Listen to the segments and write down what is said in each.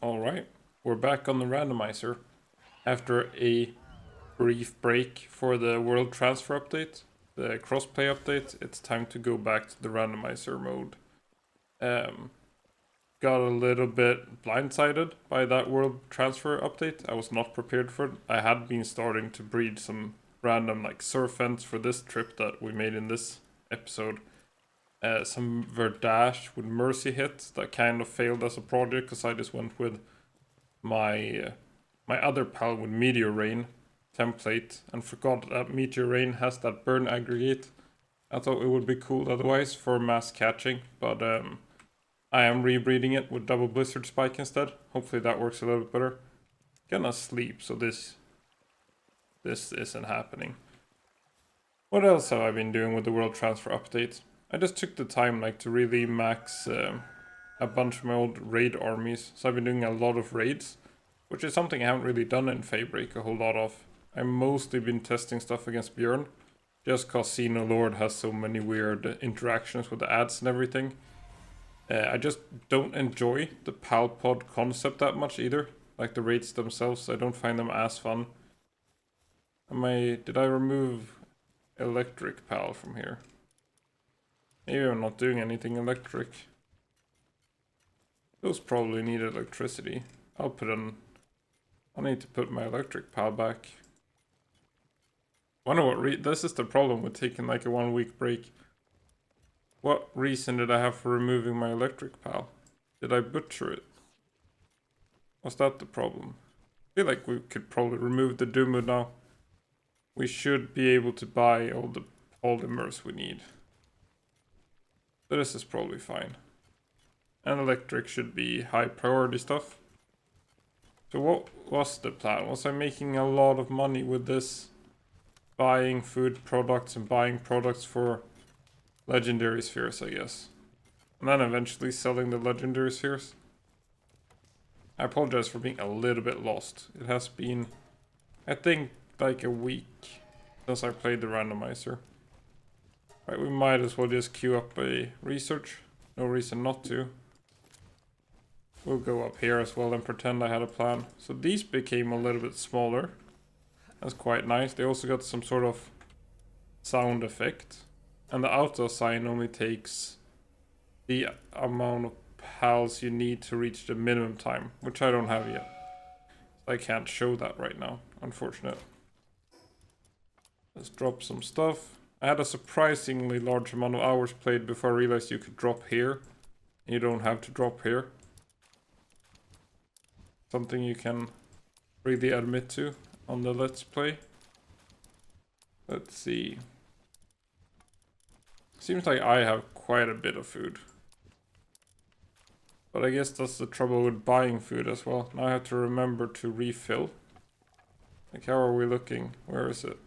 Alright, we're back on the randomizer after a brief break for the world transfer update, the crossplay update. It's time to go back to the randomizer mode. Got a little bit blindsided by that world transfer update. I was not prepared for it. I had been starting to breed some random like surfents for this trip that we made in this episode. Some Verdash with Mercy hits that kind of failed as a project because I just went with my other pal with Meteor Rain template and forgot that Meteor Rain has that burn aggregate. I thought it would be cool otherwise for mass catching, but I am rebreeding it with double Blizzard Spike instead. Hopefully that works a little bit better. Gonna sleep, so this isn't happening. What else have I been doing with the world transfer update? I just took the time to really max a bunch of my old raid armies. So I've been doing a lot of raids, which is something I haven't really done in Faebreak a whole lot of. I've mostly been testing stuff against Bjorn, just cause Xeno Lord has so many weird interactions with the ads and everything. I just don't enjoy the Palpod concept that much either. Like the raids themselves, I don't find them as fun. Did I remove Electric Pal from here? Maybe I'm not doing anything electric. Those probably need electricity. I need to put my electric pal back. Wonder what this is the problem with taking like a 1 week break. What reason did I have for removing my electric pal? Did I butcher it? Was that the problem? I feel like we could probably remove the Dumu now. We should be able to buy all the polymers we need. So this is probably fine. And electric should be high priority stuff. So what was the plan? Was I making a lot of money with this? Buying food products and buying products for legendary spheres, I guess. And then eventually selling the legendary spheres. I apologize for being a little bit lost. It has been, I think, like a week since I played the randomizer. Right, we might as well just queue up a research. No reason not to. We'll go up here as well and pretend I had a plan. So these became a little bit smaller. That's quite nice. They also got some sort of sound effect. And the auto sign only takes the amount of pals you need to reach the minimum time, which I don't have yet. So I can't show that right now, unfortunately. Let's drop some stuff. I had a surprisingly large amount of hours played before I realized you could drop here. You don't have to drop here. Something you can really admit to on the Let's Play. Let's see. Seems like I have quite a bit of food. But I guess that's the trouble with buying food as well. Now I have to remember to refill. Like, how are we looking? Where is it?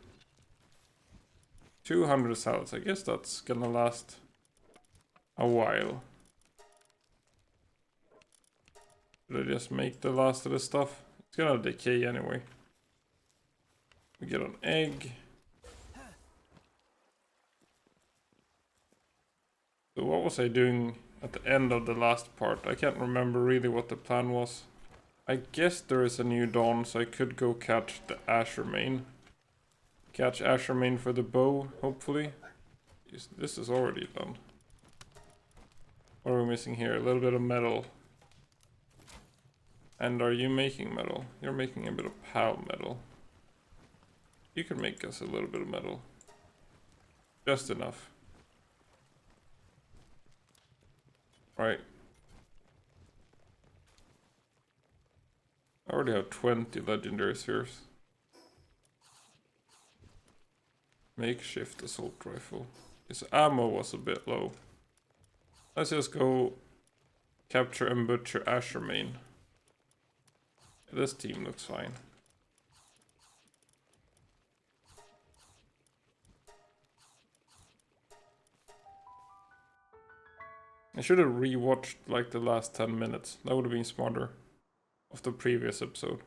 200 salads. I guess that's gonna last a while. Should I just make the last of the stuff? It's gonna decay anyway. We get an egg. So what was I doing at the end of the last part? I can't remember really what the plan was. I guess there is a new dawn, so I could go catch the Asher main. Catch Asher main for the bow, hopefully. This is already done. What are we missing here? A little bit of metal. And are you making metal? You're making a bit of PAL metal. You can make us a little bit of metal. Just enough. Right. I already have 20 legendary spheres. Makeshift assault rifle. His ammo was a bit low. Let's just go capture and butcher Asher main. This team looks fine. I should have rewatched like the last 10 minutes. That would have been smarter of the previous episode.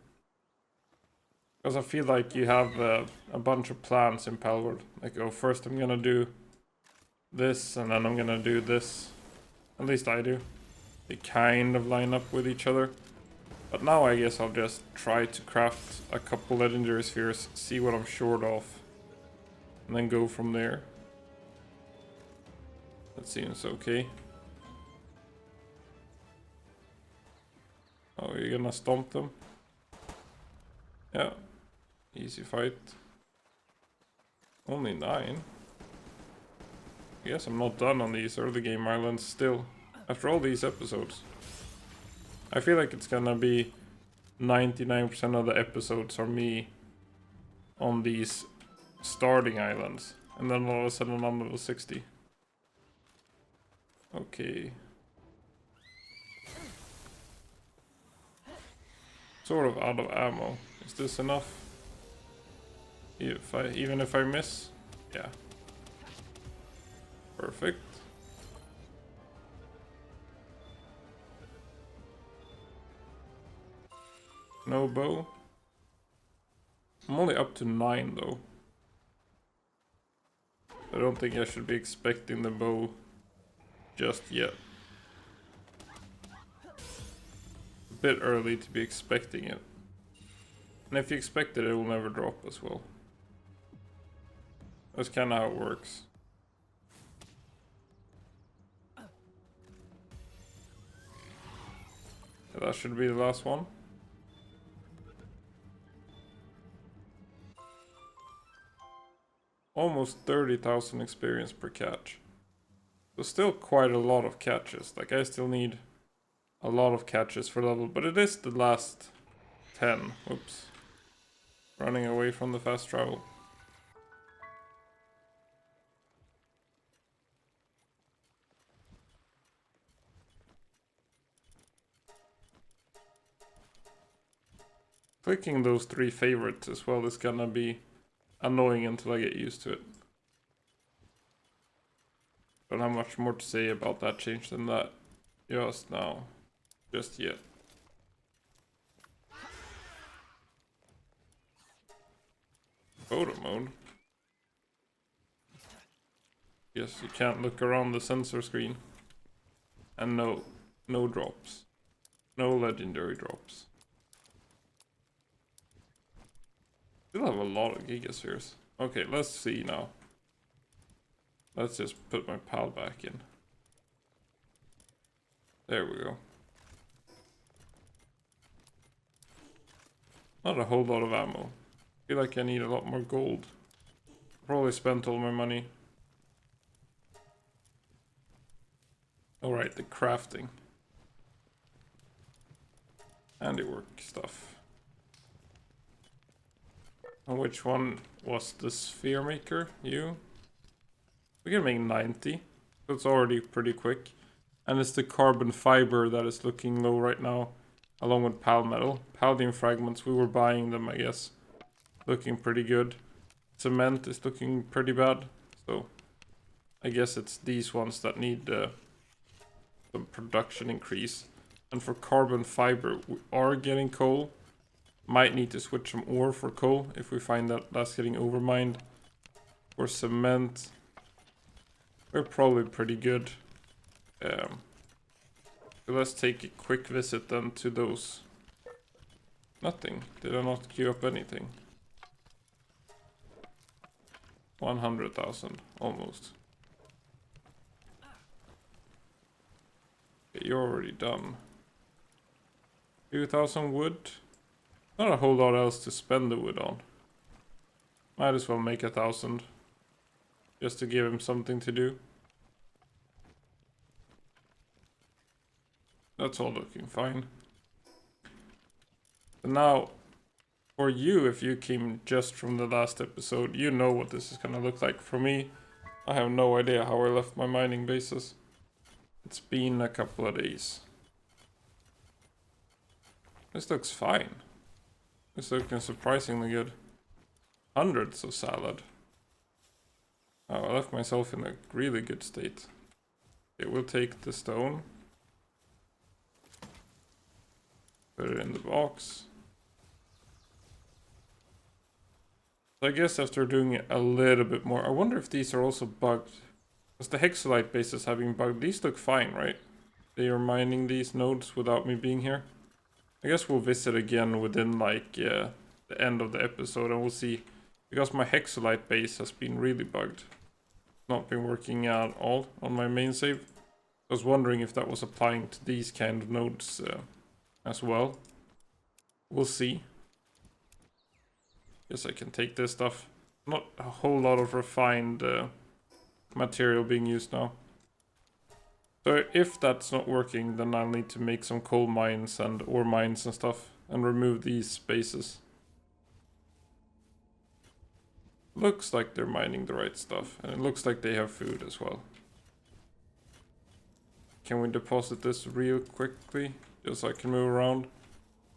Because I feel like you have a bunch of plans in Palworld. Like, oh, first I'm gonna do this, and then I'm gonna do this. At least I do. They kind of line up with each other. But now I guess I'll just try to craft a couple legendary spheres, see what I'm short of, and then go from there. That seems okay. Oh, you're gonna stomp them? Yeah. Easy fight. Only 9. I guess I'm not done on these early game islands still. After all these episodes. I feel like it's gonna be 99% of the episodes are me on these starting islands. And then all of a sudden I'm level 60. Okay. Sort of out of ammo. Is this enough? Even if I miss? Yeah. Perfect. No bow. I'm only up to 9 though. I don't think I should be expecting the bow just yet. A bit early to be expecting it. And if you expect it, it will never drop as well. That's kind of how it works. Yeah, that should be the last one. Almost 30,000 experience per catch. So still quite a lot of catches. Like I still need a lot of catches for level, but it is the last 10. Oops. Running away from the fast travel. Clicking those 3 favorites as well is gonna be annoying until I get used to it. Don't have much more to say about that change than that just now. Just yet. Photo mode. Yes, you can't look around the sensor screen. And no drops. No legendary drops. Still have a lot of Giga spheres. Okay, let's see now. Let's just put my pal back in. There we go. Not a whole lot of ammo. Feel like I need a lot more gold. Probably spent all my money. Alright, the crafting. Handiwork stuff. And which one was the sphere maker? You? We can make 90. So it's already pretty quick. And it's the carbon fiber that is looking low right now. Along with pal metal. Palladium fragments, we were buying them, I guess. Looking pretty good. Cement is looking pretty bad. So I guess it's these ones that need some production increase. And for carbon fiber, we are getting coal. Might need to switch some ore for coal if we find that that's getting overmined. For cement, we're probably pretty good. So let's take a quick visit then to those. Nothing. Did I not queue up anything? 100,000, almost. Okay, you're already done. 2,000 wood. Not a whole lot else to spend the wood on. Might as well make 1,000. Just to give him something to do. That's all looking fine. So now, for you, if you came just from the last episode, you know what this is gonna look like. For me, I have no idea how I left my mining bases. It's been a couple of days. This looks fine. It's looking surprisingly good. Hundreds of salad. Oh, I left myself in a really good state. Okay, we'll take the stone. Put it in the box. So I guess after doing it a little bit more, I wonder if these are also bugged. Because the hexolite bases have been bugged. These look fine, right? They are mining these nodes without me being here. I guess we'll visit again within like the end of the episode, and we'll see, because my hexolite base has been really bugged. Not been working at all on my main save. I was wondering if that was applying to these kind of nodes as well. We'll see. Guess I can take this stuff. Not a whole lot of refined material being used now. So if that's not working, then I'll need to make some coal mines and ore mines and stuff and remove these spaces. Looks like they're mining the right stuff, and it looks like they have food as well. Can we deposit this real quickly, just so I can move around?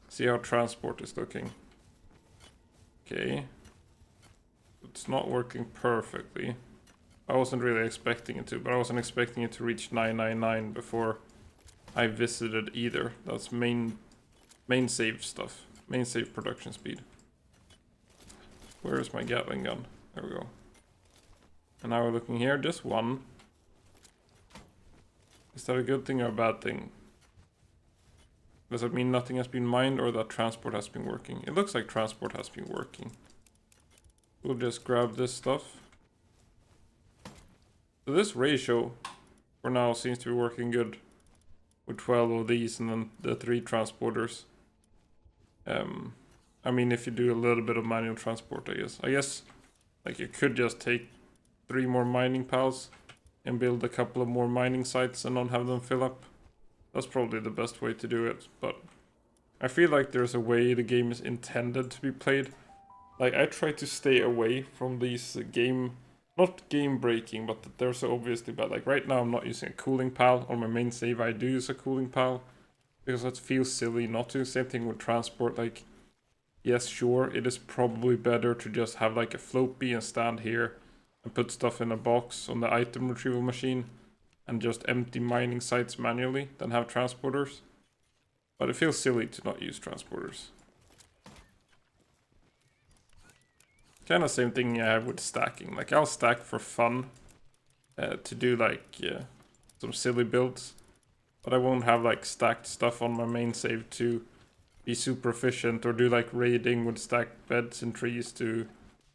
See how transport is looking. Okay. It's not working perfectly. I wasn't really expecting it to, but I wasn't expecting it to reach 999 before I visited either. That's main save stuff. Main save production speed. Where is my Gatling gun? There we go. And now we're looking here, just one. Is that a good thing or a bad thing? Does it mean nothing has been mined or that transport has been working? It looks like transport has been working. We'll just grab this stuff. So this ratio for now seems to be working good with 12 of these and then the 3 transporters. I mean, if you do a little bit of manual transport, I guess like you could just take 3 more mining pals and build a couple of more mining sites and not have them fill up. That's probably the best way to do it, but I feel like there's a way the game is intended to be played. Like, I try to stay away from these not game breaking, but they're so obviously bad. Like right now I'm not using a cooling pal. On my main save I do use a cooling pal, because it feels silly not to. Same thing with transport. Like, yes, sure, it is probably better to just have like a float bee and stand here and put stuff in a box on the item retrieval machine and just empty mining sites manually than have transporters. But it feels silly to not use transporters. Kind of same thing I have with stacking. Like, I'll stack for fun to do like some silly builds, but I won't have like stacked stuff on my main save to be super efficient or do like raiding with stacked beds and trees to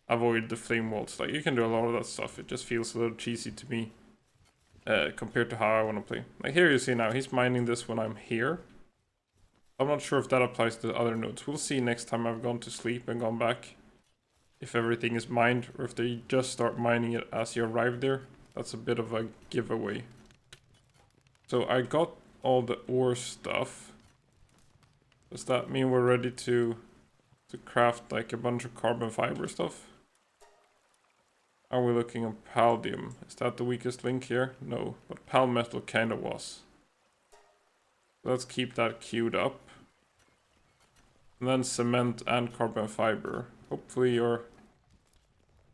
avoid the flame walls. Like, you can do a lot of that stuff. It just feels a little cheesy to me compared to how I want to play. Like here you see now, he's mining this when I'm here. I'm not sure if that applies to the other nodes. We'll see next time I've gone to sleep and gone back. If everything is mined, or if they just start mining it as you arrive there. That's a bit of a giveaway. So I got all the ore stuff. Does that mean we're ready to craft like a bunch of carbon fiber stuff? Are we looking at palladium? Is that the weakest link here? No, but pal metal kinda was. Let's keep that queued up. And then cement and carbon fiber. Hopefully you're...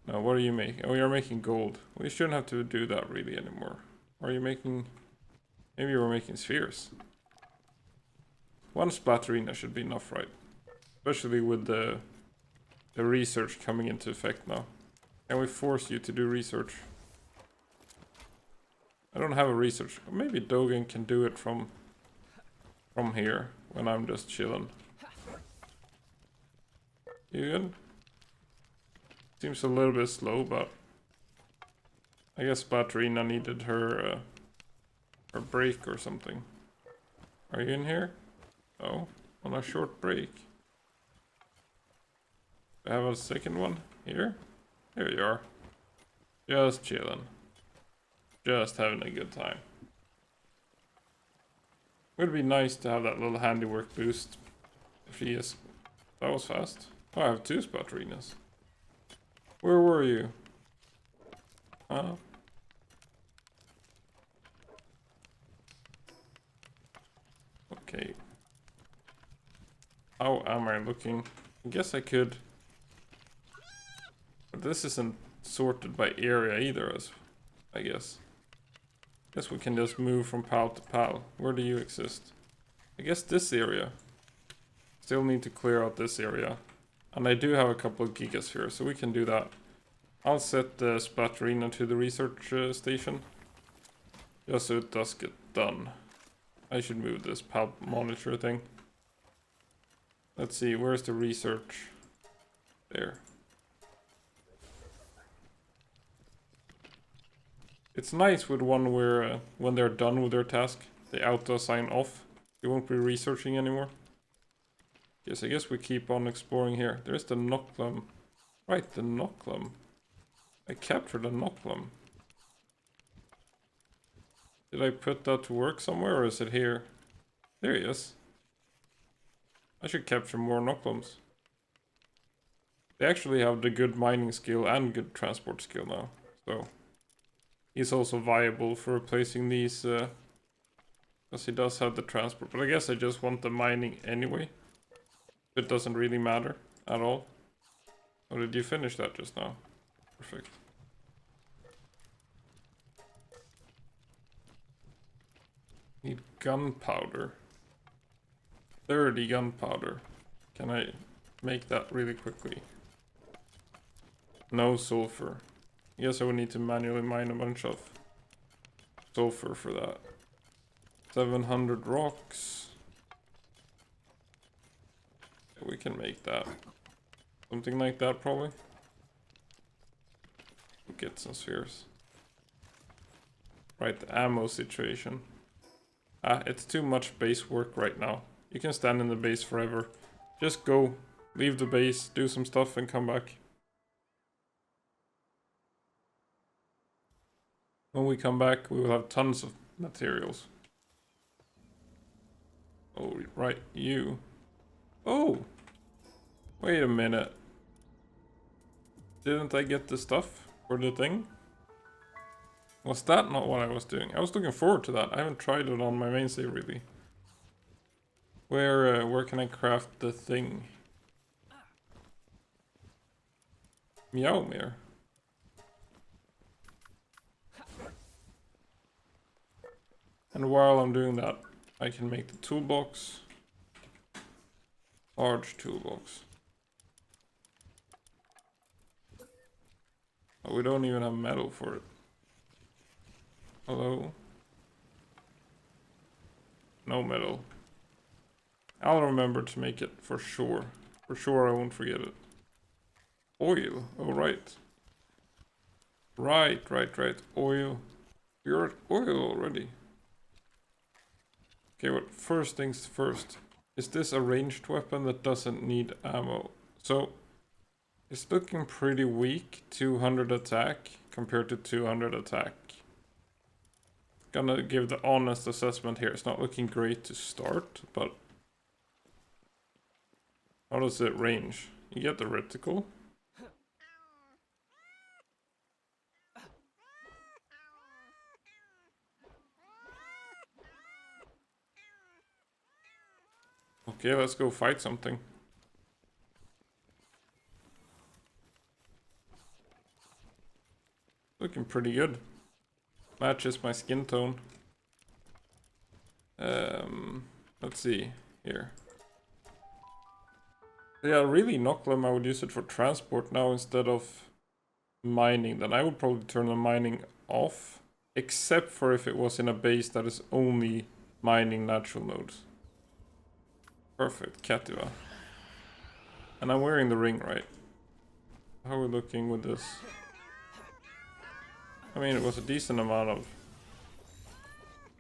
No, what are you making? Oh, you're making gold. We shouldn't have to do that really anymore. Are you making... Maybe you were making spheres. 1 splatterina should be enough, right? Especially with the research coming into effect now. Can we force you to do research? I don't have a research. Maybe Dogen can do it from here when I'm just chilling. You good? Seems a little bit slow, but I guess Splatterina needed her break or something. Are you in here? Oh, on a short break. I have a second one here. Here you are. Just chilling. Just having a good time. Would be nice to have that little handiwork boost. If he is... That was fast. Oh, I have 2 Splatterinas. Where were you? Huh? Okay. How am I looking? I guess I could... But this isn't sorted by area either, I guess. Guess we can just move from pal to pal. Where do you exist? I guess this area. Still need to clear out this area. And I do have a couple of gigas here, so we can do that. I'll set the Splatterina to the research station. Just so it does get done. I should move this pal monitor thing. Let's see, where's the research? There. It's nice with one where when they're done with their task, they auto-assign off. You won't be researching anymore. Yes, I guess we keep on exploring here. There's the Noclum. Right, the Noclum. I captured the Noclum. Did I put that to work somewhere, or is it here? There he is. I should capture more Noclums. They actually have the good mining skill and good transport skill now, so he's also viable for replacing these, because he does have the transport. But I guess I just want the mining anyway. It doesn't really matter at all. Or did you finish that just now? Perfect. Need gunpowder. 30 gunpowder. Can I make that really quickly? No sulfur. Yes, I would need to manually mine a bunch of sulfur for that. 700 rocks. Yeah, we can make that. Something like that, probably. We'll get some spheres. Right, the ammo situation. It's too much base work right now. You can stand in the base forever. Just go, leave the base, do some stuff and come back. When we come back, we will have tons of materials. Oh, right, you. Oh! Wait a minute. Didn't I get the stuff for the thing? Was that not what I was doing? I was looking forward to that. I haven't tried it on my main save really. Where can I craft the thing? Meowmere. And while I'm doing that, I can make the toolbox. Large toolbox. Oh, we don't even have metal for it. Hello? No metal. I'll remember to make it for sure. For sure I won't forget it. Oil. Oh, right. Right. Oil. You're at oil already. Okay, what first things first. Is this a ranged weapon that doesn't need ammo? So, it's looking pretty weak. 200 attack compared to 200 attack. Gonna give the honest assessment here. It's not looking great to start, but how does it range? You get the reticle. Okay, let's go fight something. Looking pretty good. Matches my skin tone. Let's see here. Yeah, really Noclum, I would use it for transport now instead of mining. Then I would probably turn the mining off, except for if it was in a base that is only mining natural nodes. Perfect, Kativa. And I'm wearing the ring, right? How are we looking with this? I mean, it was a decent amount of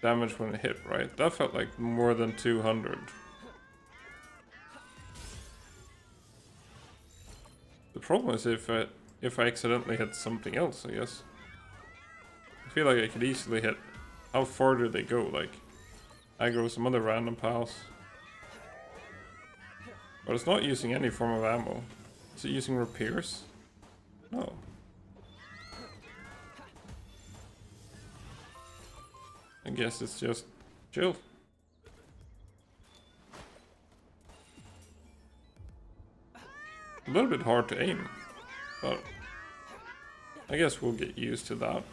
damage when it hit, right? That felt like more than 200. The problem is if I accidentally hit something else, I guess. I feel like I could easily hit... How far do they go? Like, aggro some other random pals. But it's not using any form of ammo. Is it using repairs? No. I guess it's just chill. A little bit hard to aim, but I guess we'll get used to that.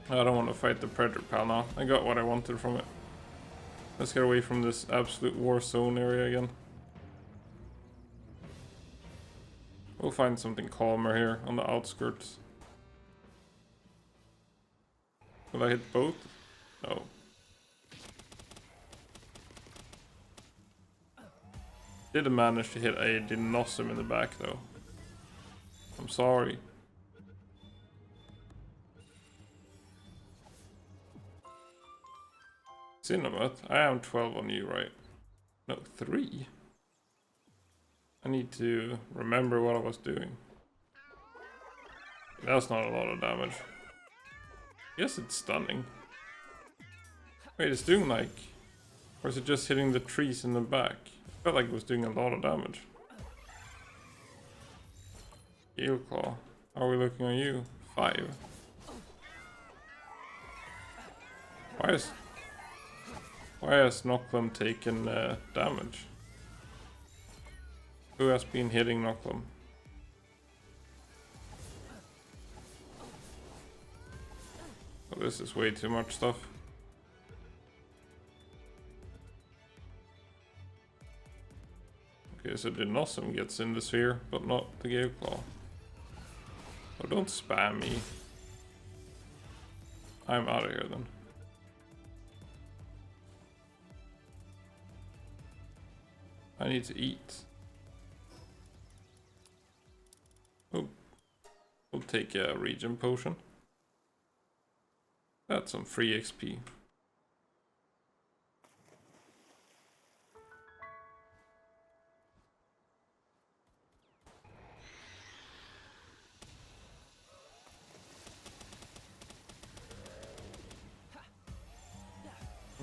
I don't want to fight the Predator pal now. I got what I wanted from it. Let's get away from this absolute war zone area again. We'll find something calmer here on the outskirts. Will I hit both? No. Didn't manage to hit a Dinosaur in the back though. I'm sorry. Cinemat, I am 12 on you, right? No, 3. I need to remember what I was doing. That's not a lot of damage. Yes, it's stunning. Wait, it's doing like... Or is it just hitting the trees in the back? I felt like it was doing a lot of damage. Eel Claw. How are we looking on you? 5. Why has Nocklum taken damage? Who has been hitting Nocklum? Oh, this is way too much stuff. Okay, so the Nossum gets in the sphere, but not the Gale Claw. Oh, don't spam me. I'm out of here then. I need to eat. Oh, we'll take a regen potion. That's some free XP.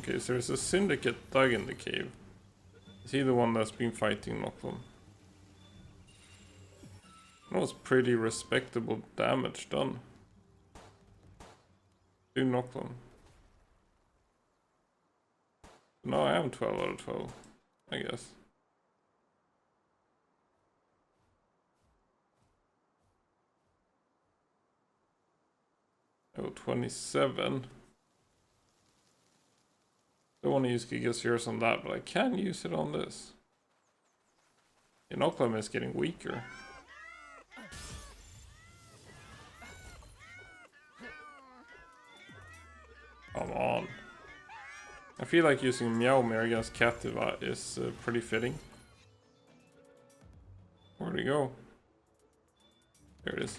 Okay, so there's a syndicate thug in the cave. Is he the one that's been fighting Nocklum? That was pretty respectable damage done. Do Nocklum. No, I am 12 out of 12, I guess. Oh, 27. Don't want to use Giga Sears on that, but I can use it on this. Yeah, Nocklum is getting weaker. Come on. I feel like using Meowmere against Captiva is pretty fitting. Where'd he go? There it is.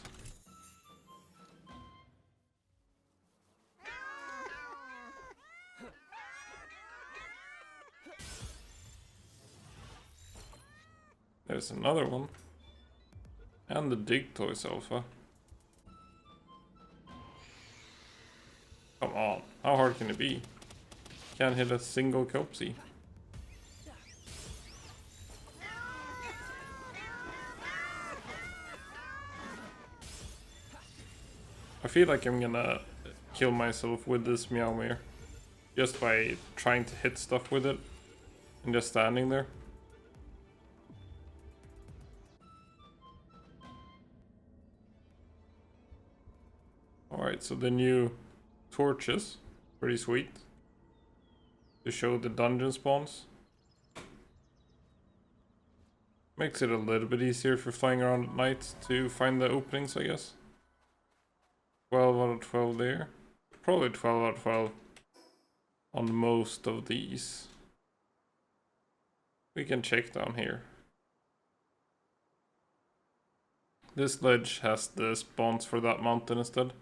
There's another one. And the Dig Toys Alpha. Come on, how hard can it be? Can't hit a single Copsy. I feel like I'm gonna kill myself with this Meowmere. Just by trying to hit stuff with it. And just standing there. Alright, so the new torches. Pretty sweet. To show the dungeon spawns. Makes it a little bit easier for flying around at night to find the openings, I guess. 12 out of 12 there. Probably 12 out of 12 on most of these. We can check down here. This ledge has the spawns for that mountain instead.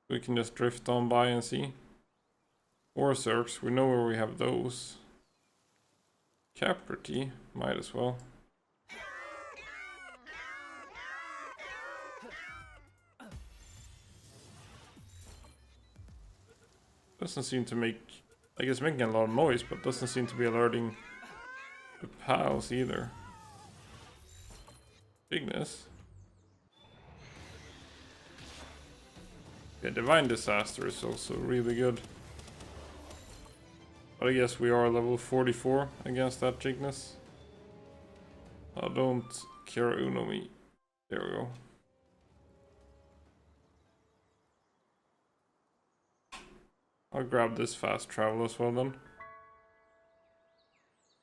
We can just drift on by and see. Or Zerks, we know where we have those. Caperty, might as well. Doesn't seem to make... I guess making a lot of noise, but doesn't seem to be alerting the pals either. Bigness. Yeah, Divine Disaster is also really good. But I guess we are level 44 against that Jigness. Don't Kira Uno me. There we go. I'll grab this fast travel as well then.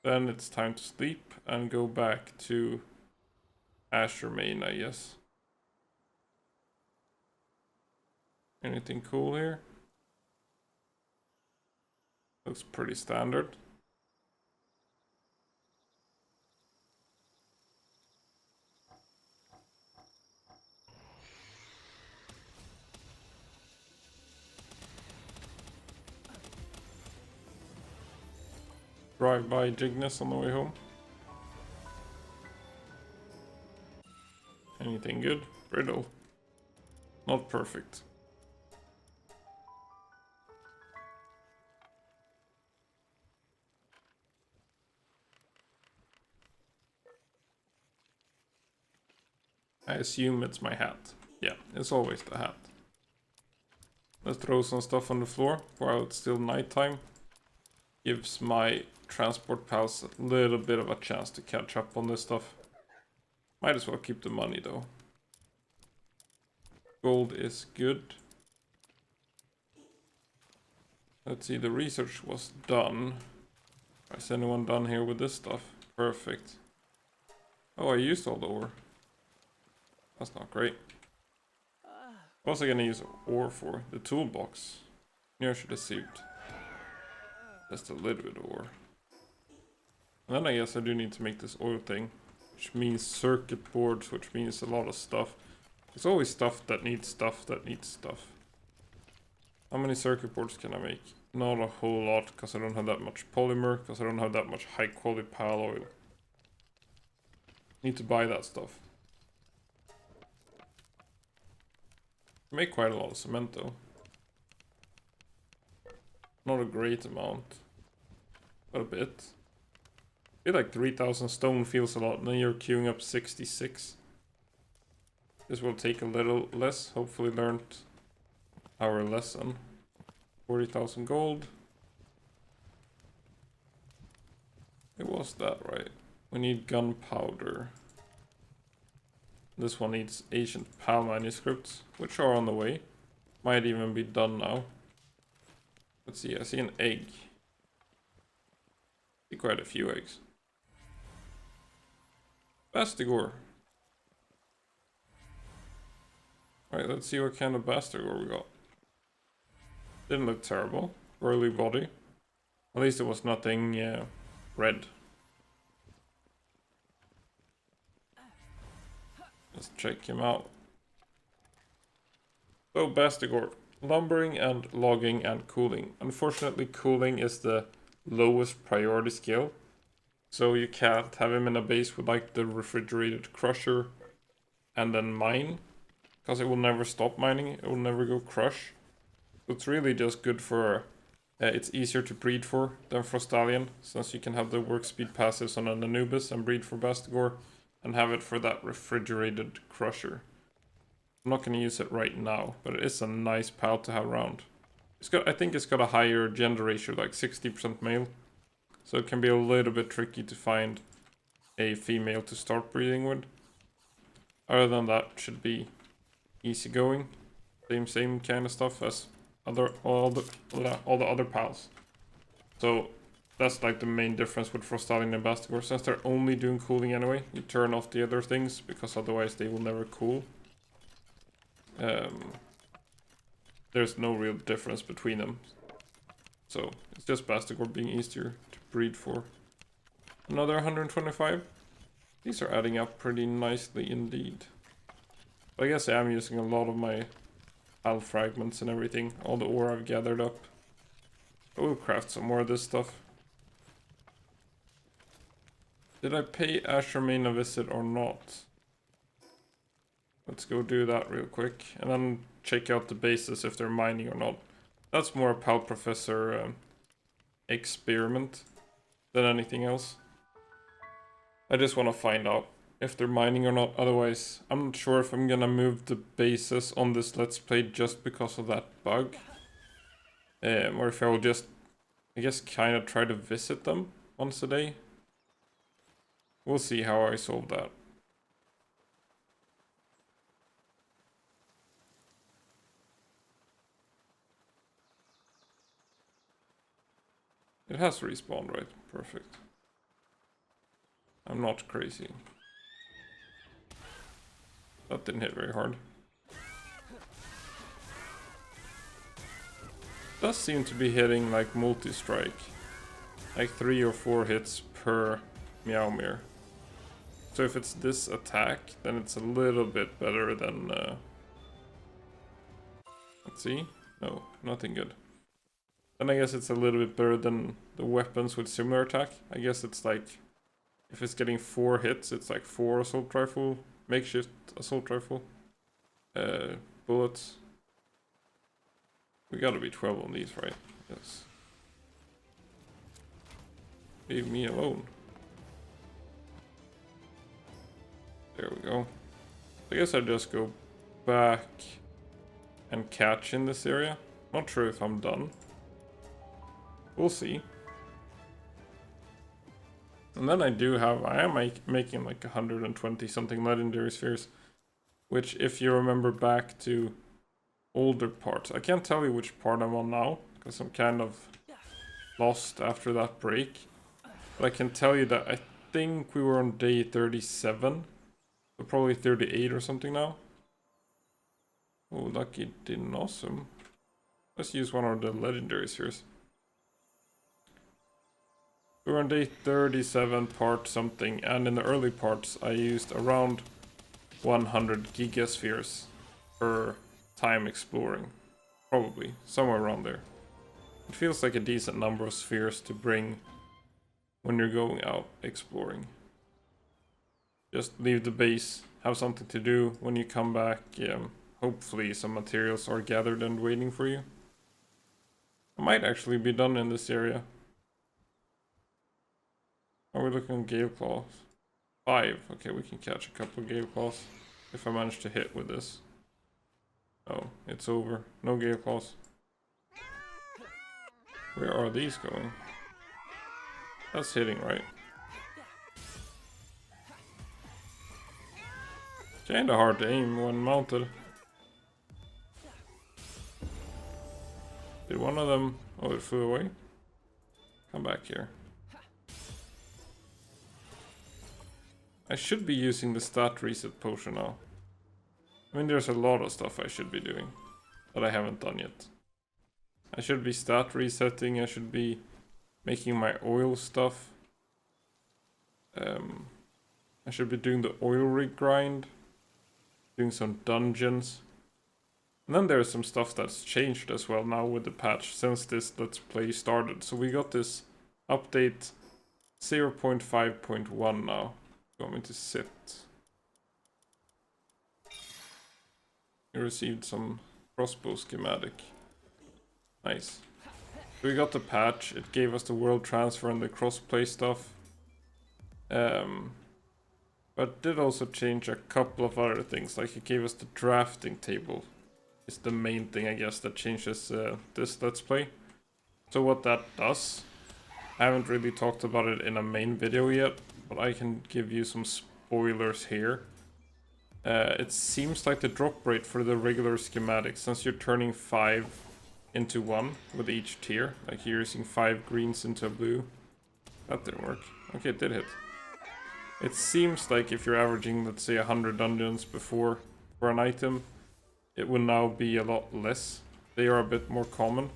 Then it's time to sleep and go back to Asher Main, I guess. Anything cool here? Looks pretty standard. drive by Gigness on the way home. Anything good? Brittle. Not perfect. I assume it's my hat. Yeah, it's always the hat. Let's throw some stuff on the floor while it's still nighttime. Gives my transport pals a little bit of a chance to catch up on this stuff. Might as well keep the money though. Gold is good. Let's see, the research was done. Is anyone done here with this stuff? Perfect. Oh, I used all the ore. That's not great. What was I gonna use ore for? The toolbox. Yeah, I should have saved just a little bit of ore. And then I guess I do need to make this oil thing, which means circuit boards, which means a lot of stuff. There's always stuff that needs stuff that needs stuff. How many circuit boards can I make? Not a whole lot, because I don't have that much polymer, because I don't have that much high quality pal oil. Need to buy that stuff. Make quite a lot of cement though. Not a great amount, but a bit. I feel like 3000 stone feels a lot, and then you're queuing up 66. This will take a little less, hopefully learned our lesson. 40,000 gold. It was that, right? We need gunpowder. This one needs ancient PAL manuscripts, which are on the way. Might even be done now. Let's see, I see an egg. I see quite a few eggs. Bastigor. Alright, let's see what kind of Bastigor we got. Didn't look terrible. Burly body. At least it was nothing red. Let's check him out. So Bastigor, lumbering and logging and cooling. Unfortunately, cooling is the lowest priority skill. So you can't have him in a base with like the refrigerated crusher and then mine. Because it will never stop mining, it will never go crush. So it's really just good for, it's easier to breed for than for Stallion. Since you can have the work speed passives on an Anubis and breed for Bastigor. And have it for that refrigerated crusher. I'm not going to use it right now, but it is a nice pal to have around. It's got, I think it's got a higher gender ratio, like 60% male. So it can be a little bit tricky to find a female to start breeding with. Other than that, it should be easy going. Same kind of stuff as all the other pals. So that's like the main difference with Frostallion and Bastigor. Since they're only doing cooling anyway, you turn off the other things, because otherwise they will never cool. There's no real difference between them. So it's just Bastigor being easier to breed for. Another 125. These are adding up pretty nicely indeed. But I guess I am using a lot of my pal fragments and everything. All the ore I've gathered up. I will craft some more of this stuff. Did I pay Ashermain a visit or not? Let's go do that real quick. And then check out the bases if they're mining or not. That's more a ThePalProfessor experiment than anything else. I just want to find out if they're mining or not. Otherwise, I'm not sure if I'm gonna move the bases on this Let's Play just because of that bug. Or if I will just, I guess, kind of try to visit them once a day. We'll see how I solve that. It has respawned, right? Perfect. I'm not crazy. That didn't hit very hard. Does seem to be hitting like multi-strike. Like 3 or 4 hits per Meowmere. So if it's this attack, then it's a little bit better than... Let's see. No, nothing good. then I guess it's a little bit better than the weapons with similar attack. I guess it's like, if it's getting 4 hits, it's like 4 assault rifle, makeshift assault rifle bullets. We gotta be 12 on these, right? Yes. Leave me alone. There we go. I guess I just go back and catch in this area. Not sure if I'm done. We'll see. And then I am making like 120 something legendary spheres. Which, if you remember back to older parts, I can't tell you which part I'm on now, because I'm kind of lost after that break. But I can tell you that I think we were on day 37. So probably 38 or something now. Oh, lucky didn't awesome. Let's use one of the legendary spheres. We were on day 37 part something, and in the early parts I used around 100 Giga spheres per time exploring. Probably, somewhere around there. It feels like a decent number of spheres to bring when you're going out exploring. Just leave the base, have something to do. When you come back, hopefully some materials are gathered and waiting for you. I might actually be done in this area. Are we looking at Gale Claws? 5. Okay, we can catch a couple of Gale Claws if I manage to hit with this. Oh, it's over. No Gale Claws. Where are these going? That's hitting, right? Kinda hard to aim when mounted. Did one of them... Oh, it flew away? Come back here. I should be using the stat reset potion now. I mean, there's a lot of stuff I should be doing that I haven't done yet. I should be stat resetting, I should be making my oil stuff. I should be doing the oil rig grind. Doing some dungeons. And then there's some stuff that's changed as well now with the patch since this Let's Play started. So we got this update 0.5.1 now. Want me to sit? We received some crossbow schematic. Nice. We got the patch, it gave us the world transfer and the crossplay stuff. But did also change a couple of other things, like it gave us the drafting table. It's the main thing, I guess, that changes this Let's Play. So what that does, I haven't really talked about it in a main video yet, but I can give you some spoilers here. It seems like the drop rate for the regular schematic, since you're turning 5 into 1 with each tier, like you're using 5 greens into a blue. That didn't work. Okay, it did hit. It seems like if you're averaging, let's say, 100 dungeons before for an item, it will now be a lot less. They are a bit more common.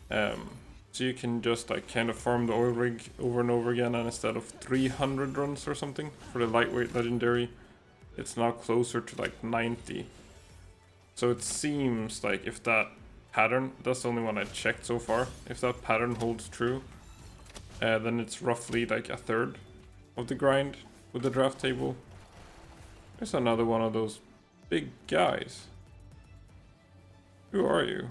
So you can just like kind of farm the oil rig over and over again, and instead of 300 runs or something for the lightweight legendary, it's now closer to like 90. So it seems like if that pattern, that's the only one I checked so far, if that pattern holds true, then it's roughly like a third of the grind with the draft table. There's another one of those big guys. Who are you?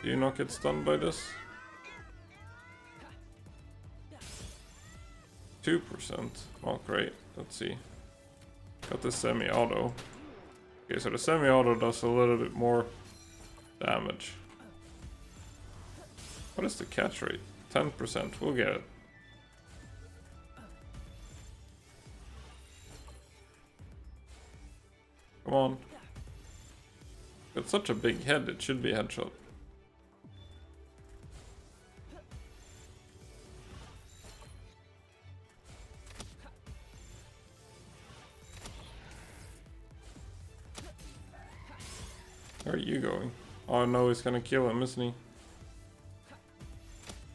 Do you not get stunned by this? 2%. Oh, great. Let's see. Got the semi-auto. Okay, so the semi-auto does a little bit more damage. What is the catch rate? 10%. We'll get it. Come on. Got such a big head, it should be a headshot. Where are you going? Oh no, he's gonna kill him, isn't he?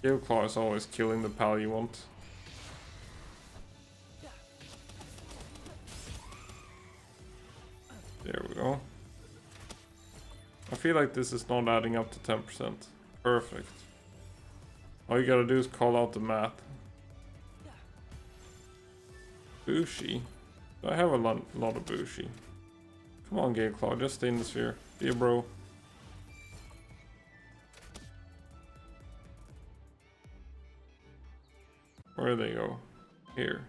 Gale Claw is always killing the pal you want. There we go. I feel like this is not adding up to 10%. Perfect. All you gotta do is call out the math. Bushi? Do I have a lot of Bushi? Come on, Gale Claw, just stay in the sphere. Be a bro. Where do they go? Here.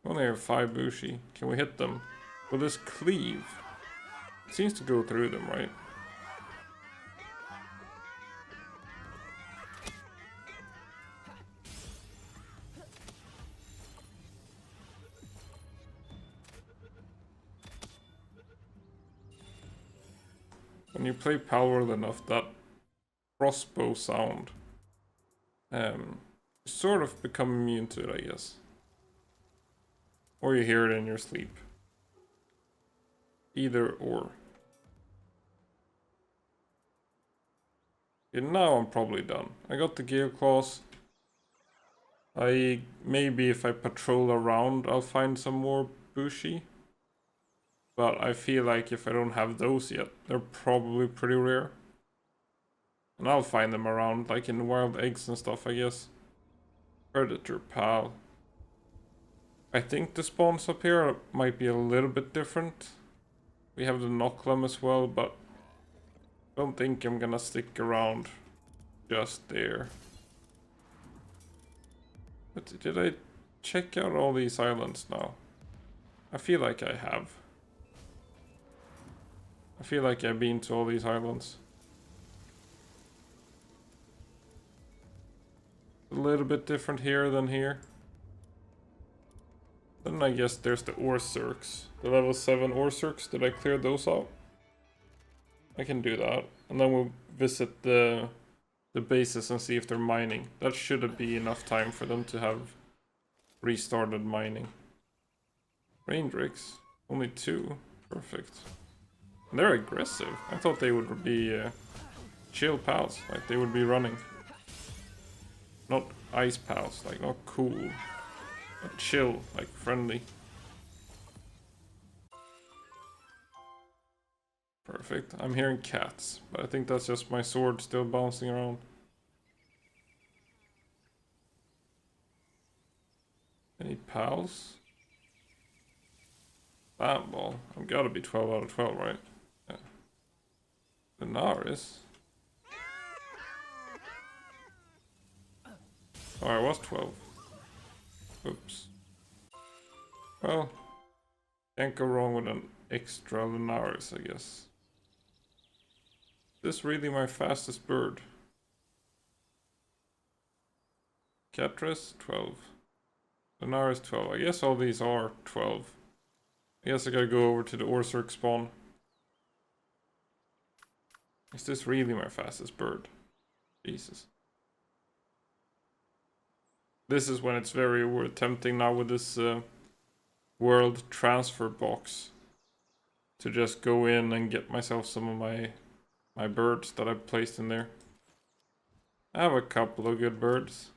We only have 5 Bushi. Can we hit them? Will this cleave? It seems to go through them, right? When you play Palworld enough, that crossbow sound, you sort of become immune to it, I guess. Or you hear it in your sleep. Either or. Okay, now I'm probably done. I got the Gale Claws. Maybe if I patrol around, I'll find some more Bushi. But I feel like if I don't have those yet, they're probably pretty rare. And I'll find them around, like in wild eggs and stuff, I guess. Predator Pal. I think the spawns up here might be a little bit different. We have the Nocklum as well, but I don't think I'm gonna stick around just there. But did I check out all these islands now? I feel like I have. I feel like I've been to all these islands. A little bit different here than here. Then I guess there's the ore circs. The level 7 ore circs, did I clear those out? I can do that. And then we'll visit the bases and see if they're mining. That should be enough time for them to have restarted mining. Raindrix, only 2. Perfect. And they're aggressive. I thought they would be chill pals, like they would be running. Not ice pals, like not cool. But chill, like friendly. Perfect. I'm hearing cats, but I think that's just my sword still bouncing around. Any pals? That ball. I've gotta be 12 out of 12, right? Yeah. Benares? Oh, I was 12. Oops. Well, can't go wrong with an extra Lunaris, I guess. Is this really my fastest bird? Catress, 12. Lunaris, 12. I guess all these are 12. I guess I gotta go over to the Orsurk spawn. Is this really my fastest bird? Jesus. This is when it's very tempting now with this world transfer box to just go in and get myself some of my birds that I've placed in there. I have a couple of good birds.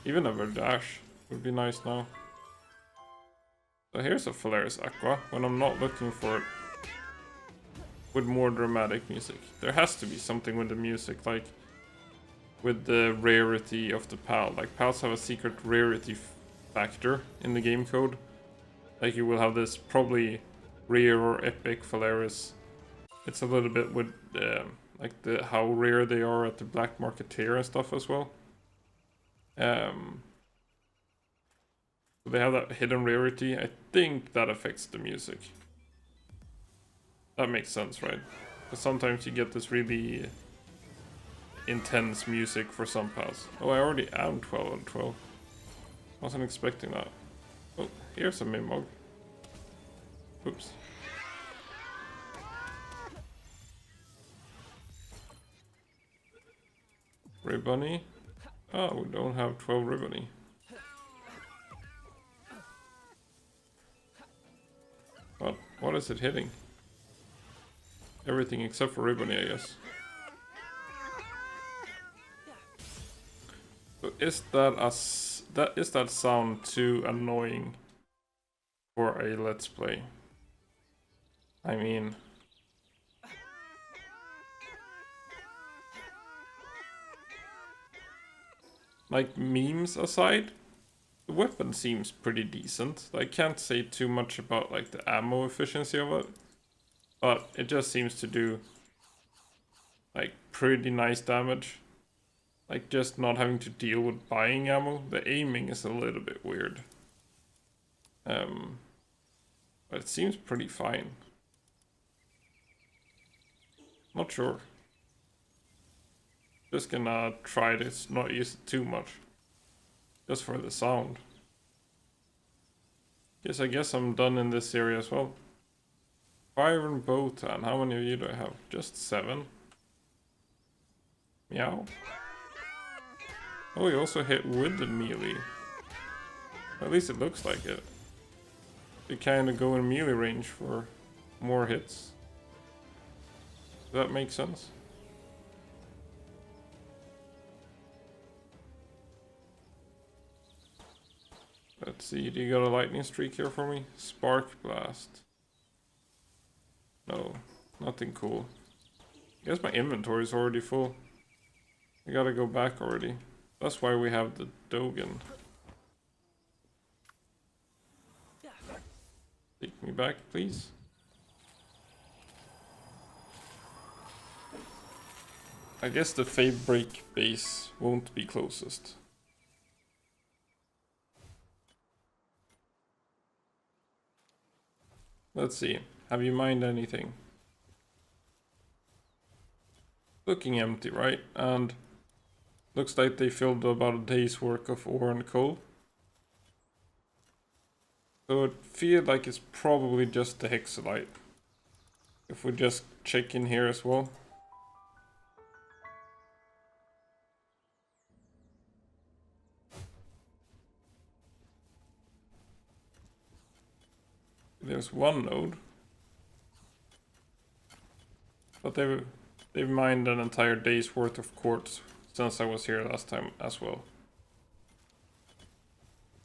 Even a Verdash would be nice now. So here's a Phalaris Aqua when I'm not looking for it. With more dramatic music. There has to be something with the music, like with the rarity of the PAL. Like PALs have a secret rarity factor in the game code. Like you will have this probably rare or epic Phalaris. It's a little bit with like how rare they are at the black market tier and stuff as well. So they have that hidden rarity. I think that affects the music. That makes sense, right? Because sometimes you get this really intense music for some pals. Oh, I already am 12 out of 12. Wasn't expecting that. Oh, here's a Mimog. Oops. Ribbony. Oh, we don't have 12 Ribbony. What is it hitting? Everything except for Ribbony, I guess. So is that sound too annoying for a let's play? I mean, like memes aside, the weapon seems pretty decent. I can't say too much about like the ammo efficiency of it, but it just seems to do like pretty nice damage. Like just not having to deal with buying ammo. The aiming is a little bit weird. But it seems pretty fine. Not sure. Just gonna try this, not use it too much. Just for the sound. I guess I'm done in this area as well. Fire and Botan. How many of you do I have? Just 7. Meow. Oh, he also hit with the melee. At least it looks like it. They kinda go in melee range for more hits. Does that make sense? Let's see, do you got a lightning streak here for me? Spark Blast. No, nothing cool. I guess my inventory is already full. I gotta go back already. That's why we have the Dogen. Take me back, please. I guess the Fade Break base won't be closest. Let's see. Have you mined anything? Looking empty, right? And looks like they filled about a day's work of ore and coal. So it feels like it's probably just the hexalite. If we just check in here as well. There's one node. But they've mined an entire day's worth of quartz since I was here last time as well.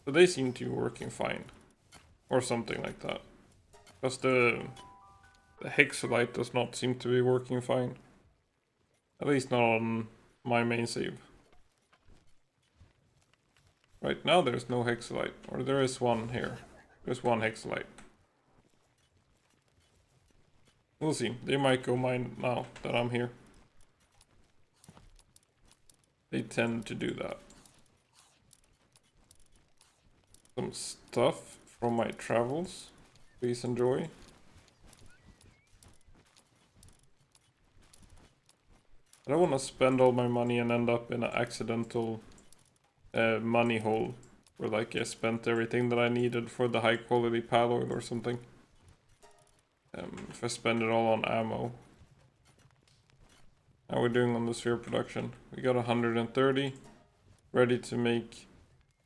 So they seem to be working fine. Or something like that. Because the hexalite does not seem to be working fine. At least not on my main save. Right now there's no hexalite. Or there is one here. There's one hexalite. We'll see. They might go mine now that I'm here. They tend to do that. Some stuff from my travels. Please enjoy. I don't want to spend all my money and end up in an accidental money hole. Where like I spent everything that I needed for the high quality Palworld or something. If I spend it all on ammo. How are we doing on the sphere production? We got 130. Ready to make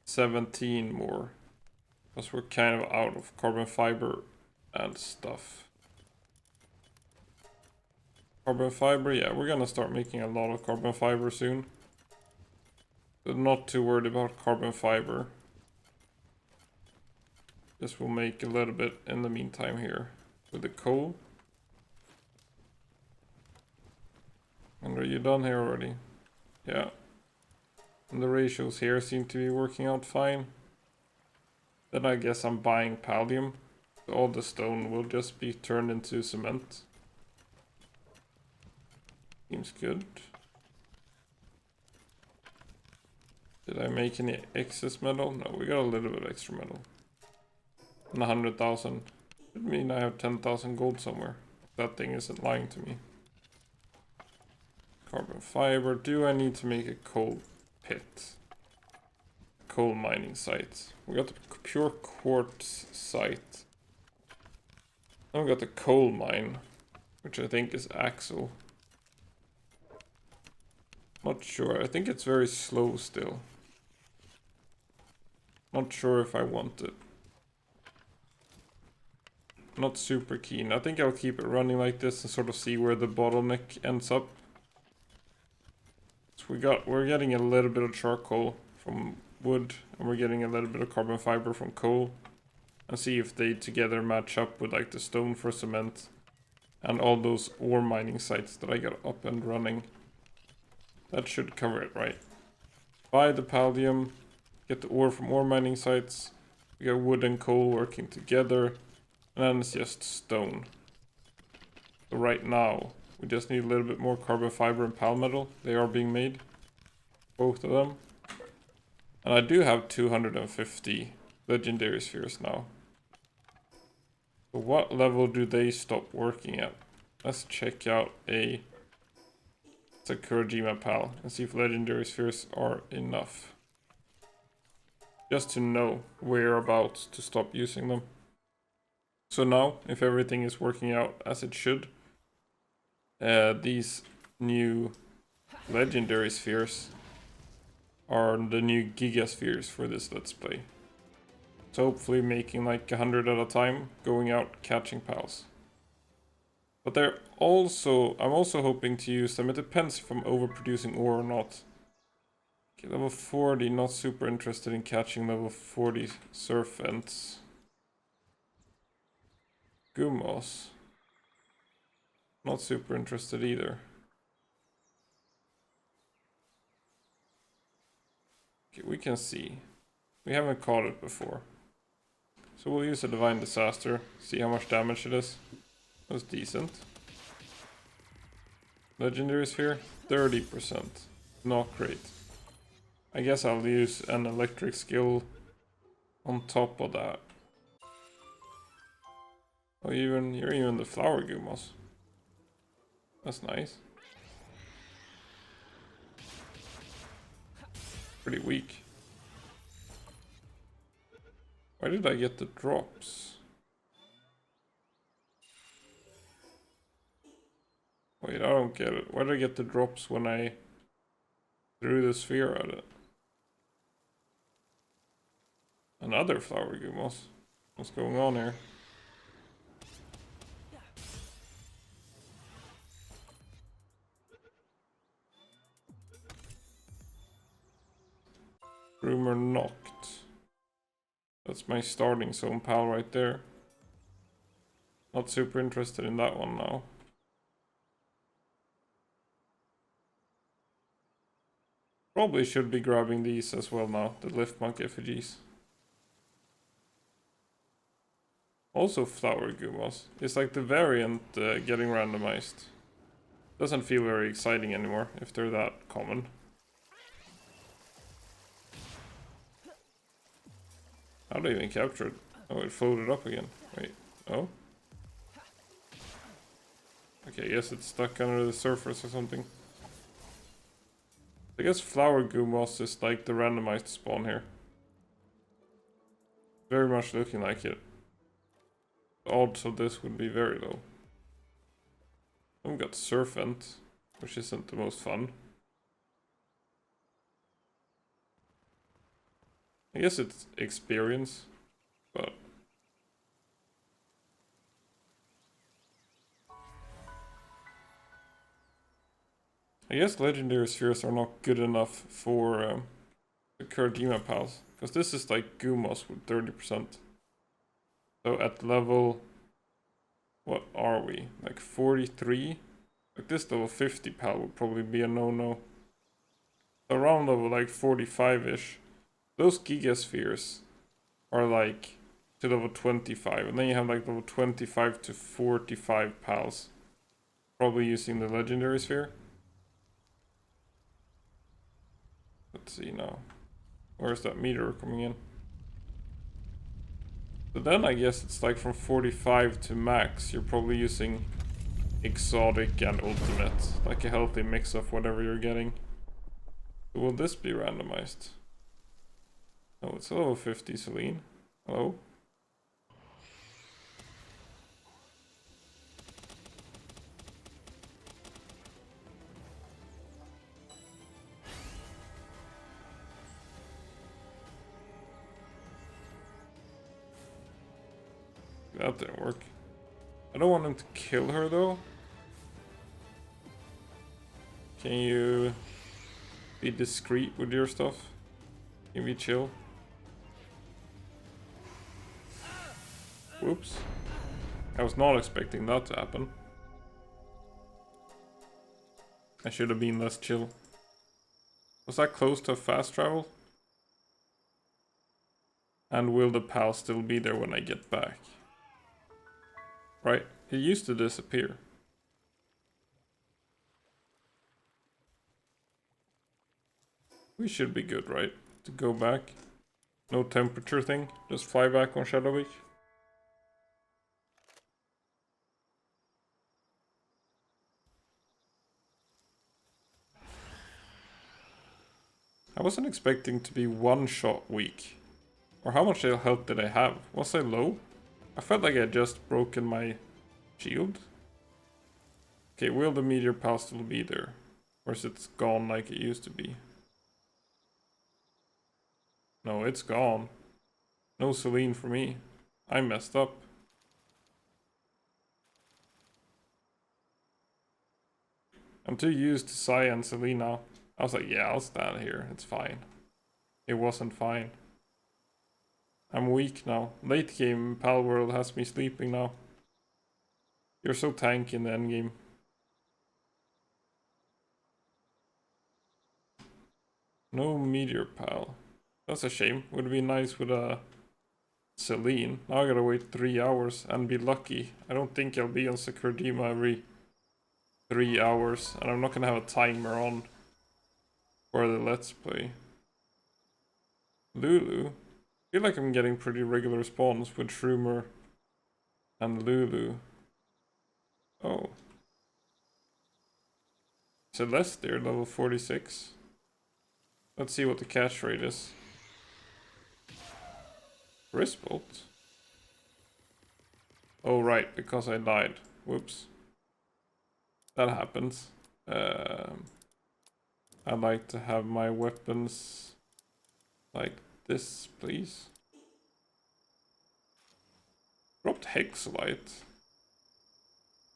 17 more. Because we're kind of out of carbon fiber and stuff. Carbon fiber, yeah, we're gonna start making a lot of carbon fiber soon. But not too worried about carbon fiber. This will make a little bit in the meantime here. With the coal. And are you done here already? Yeah. And the ratios here seem to be working out fine. Then I guess I'm buying pallium. So all the stone will just be turned into cement. Seems good. Did I make any excess metal? No, we got a little bit extra metal. And 100,000. Should mean I have 10,000 gold somewhere. That thing isn't lying to me. Carbon fiber. Do I need to make a coal pit? Coal mining site. We got the pure quartz site. Then we got the coal mine, which I think is Axel. Not sure. I think it's very slow still. Not sure if I want it. Not super keen. I think I'll keep it running like this and sort of see where the bottleneck ends up. So we're getting a little bit of charcoal from wood, and we're getting a little bit of carbon fiber from coal, and see if they together match up with like the stone for cement and all those ore mining sites that I got up and running. That should cover it, right? Buy the pallium, get the ore from ore mining sites, we got wood and coal working together, and then it's just stone. So right now, we just need a little bit more carbon fiber and pal metal. They are being made, both of them. And I do have 250 legendary spheres now. So what level do they stop working at? Let's check out a Sakurajima pal and see if legendary spheres are enough. Just to know whereabouts to stop using them. So now, if everything is working out as it should, these new legendary spheres are the new Giga spheres for this Let's Play. So hopefully making like 100 at a time, going out catching pals. But I'm also hoping to use them. It depends if I'm overproducing ore or not. Okay, level 40, not super interested in catching level 40 serpents. Gumos. Not super interested either. Okay, we can see. We haven't caught it before. So we'll use a Divine Disaster, see how much damage it is. That's decent. Legendary Sphere, 30%. Not great. I guess I'll use an electric skill on top of that. Oh, you're even the flower Gumos. That's nice. Pretty weak. Why did I get the drops? Wait, I don't get it. Why did I get the drops when I threw the sphere at it? Another flower Gumos. What's going on here? Rumor knocked. That's my starting zone pal right there. Not super interested in that one now. Probably should be grabbing these as well now, the lift monk effigies. Also flower Gumos. It's like the variant getting randomized. Doesn't feel very exciting anymore if they're that common. How do I even capture it? Oh, it floated up again. Wait, oh? Okay, yes, it's stuck under the surface or something. I guess flower Gumos is like the randomized spawn here. Very much looking like it. The odds of this would be very low. Then we got Serpent, which isn't the most fun. I guess it's experience, but... I guess legendary spheres are not good enough for the Sakurajima pals, because this is like Gumos with 30%. So at level... what are we? Like 43? Like this level 50 pal would probably be a no-no. Around level like 45-ish. Those Giga spheres are like to level 25, and then you have like level 25 to 45 pals. Probably using the legendary sphere. Let's see now. Where's that meter coming in? So then I guess it's like from 45 to max, you're probably using exotic and ultimate. Like a healthy mix of whatever you're getting. So will this be randomized? Oh, it's a level 50 Celine. Hello? That didn't work. I don't want him to kill her though. Can you Be discreet with your stuff. Give me chill. Whoops. I was not expecting that to happen. I should have been less chill. Was that close to fast travel? And will the pal still be there when I get back? Right, it used to disappear. We should be good, right? To go back. No temperature thing, just fly back on Shadow Beach. I wasn't expecting to be one shot weak. Or how much health did I have? Was I low? I felt like I had just broken my shield. Okay, will the meteor pal still be there? Or is it gone like it used to be? No, it's gone. No Celine for me. I messed up. I'm too used to Sai and Celine now. I was like, yeah, I'll stand here. It's fine. It wasn't fine. I'm weak now. Late game Palworld has me sleeping now. You're so tanky in the endgame. No meteor pal. That's a shame. Would be nice with a Celine. Now I gotta wait 3 hours and be lucky. I don't think I'll be on Sakurajima every 3 hours. And I'm not gonna have a timer on for the Let's Play. Lulu. I feel like I'm getting pretty regular spawns with Shroomer and Lulu. Oh. Celestia, level 46. Let's see what the catch rate is. Wristbolt? Oh right, because I died. Whoops. That happens. I'd like to have my weapons like this, please. Dropped Hexalite.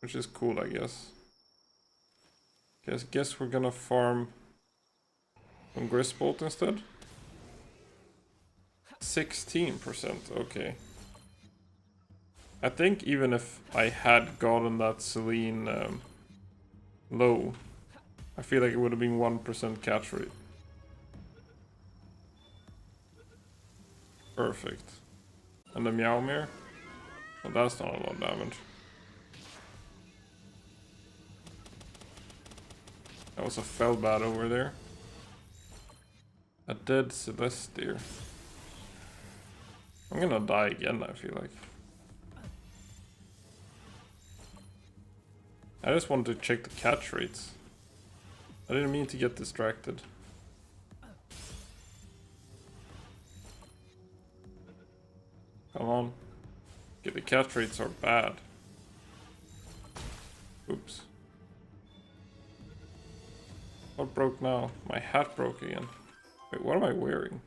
Which is cool, I guess. Guess we're gonna farm some Grisbolt instead. 16%, okay. I think even if I had gotten that Celine low, I feel like it would have been 1% catch rate. Perfect. And the Meowmere? Well, that's not a lot of damage. That was a Felbat over there. A dead Celestia. I'm gonna die again, I feel like. I just wanted to check the catch rates. I didn't mean to get distracted. Come on. Okay, the catch rates are bad. Oops. What broke now? My hat broke again. Wait, what am I wearing?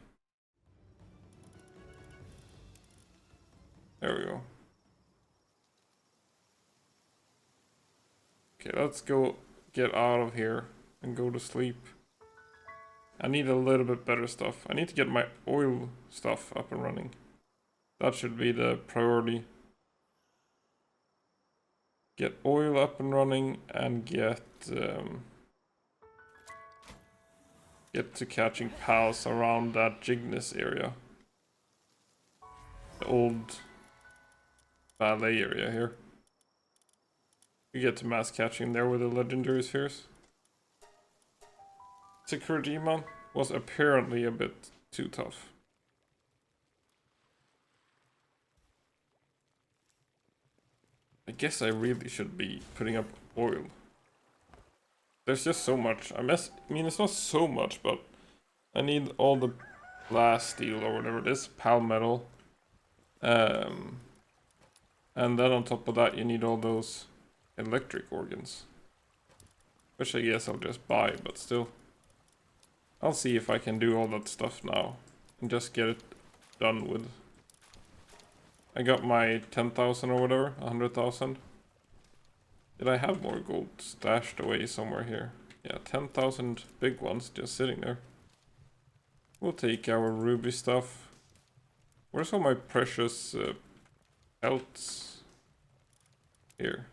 There we go. Okay, let's go get out of here and go to sleep. I need a little bit better stuff. I need to get my oil stuff up and running. That should be the priority. Get oil up and running and get to catching pals around that Gignus area. The old ballet area here. You get to mass catching there with the legendary spheres. Sakurajima was apparently a bit too tough. I guess I really should be putting up oil. There's just so much. I mean, it's not so much, but I need all the glass steel or whatever it is, palmetal. And then on top of that, you need all those electric organs. Which I guess I'll just buy, but still. I'll see if I can do all that stuff now and just get it done with. I got my 10,000 or whatever, 100,000. Did I have more gold stashed away somewhere here? Yeah, 10,000 big ones just sitting there. We'll take our ruby stuff. Where's all my precious pelts? Here.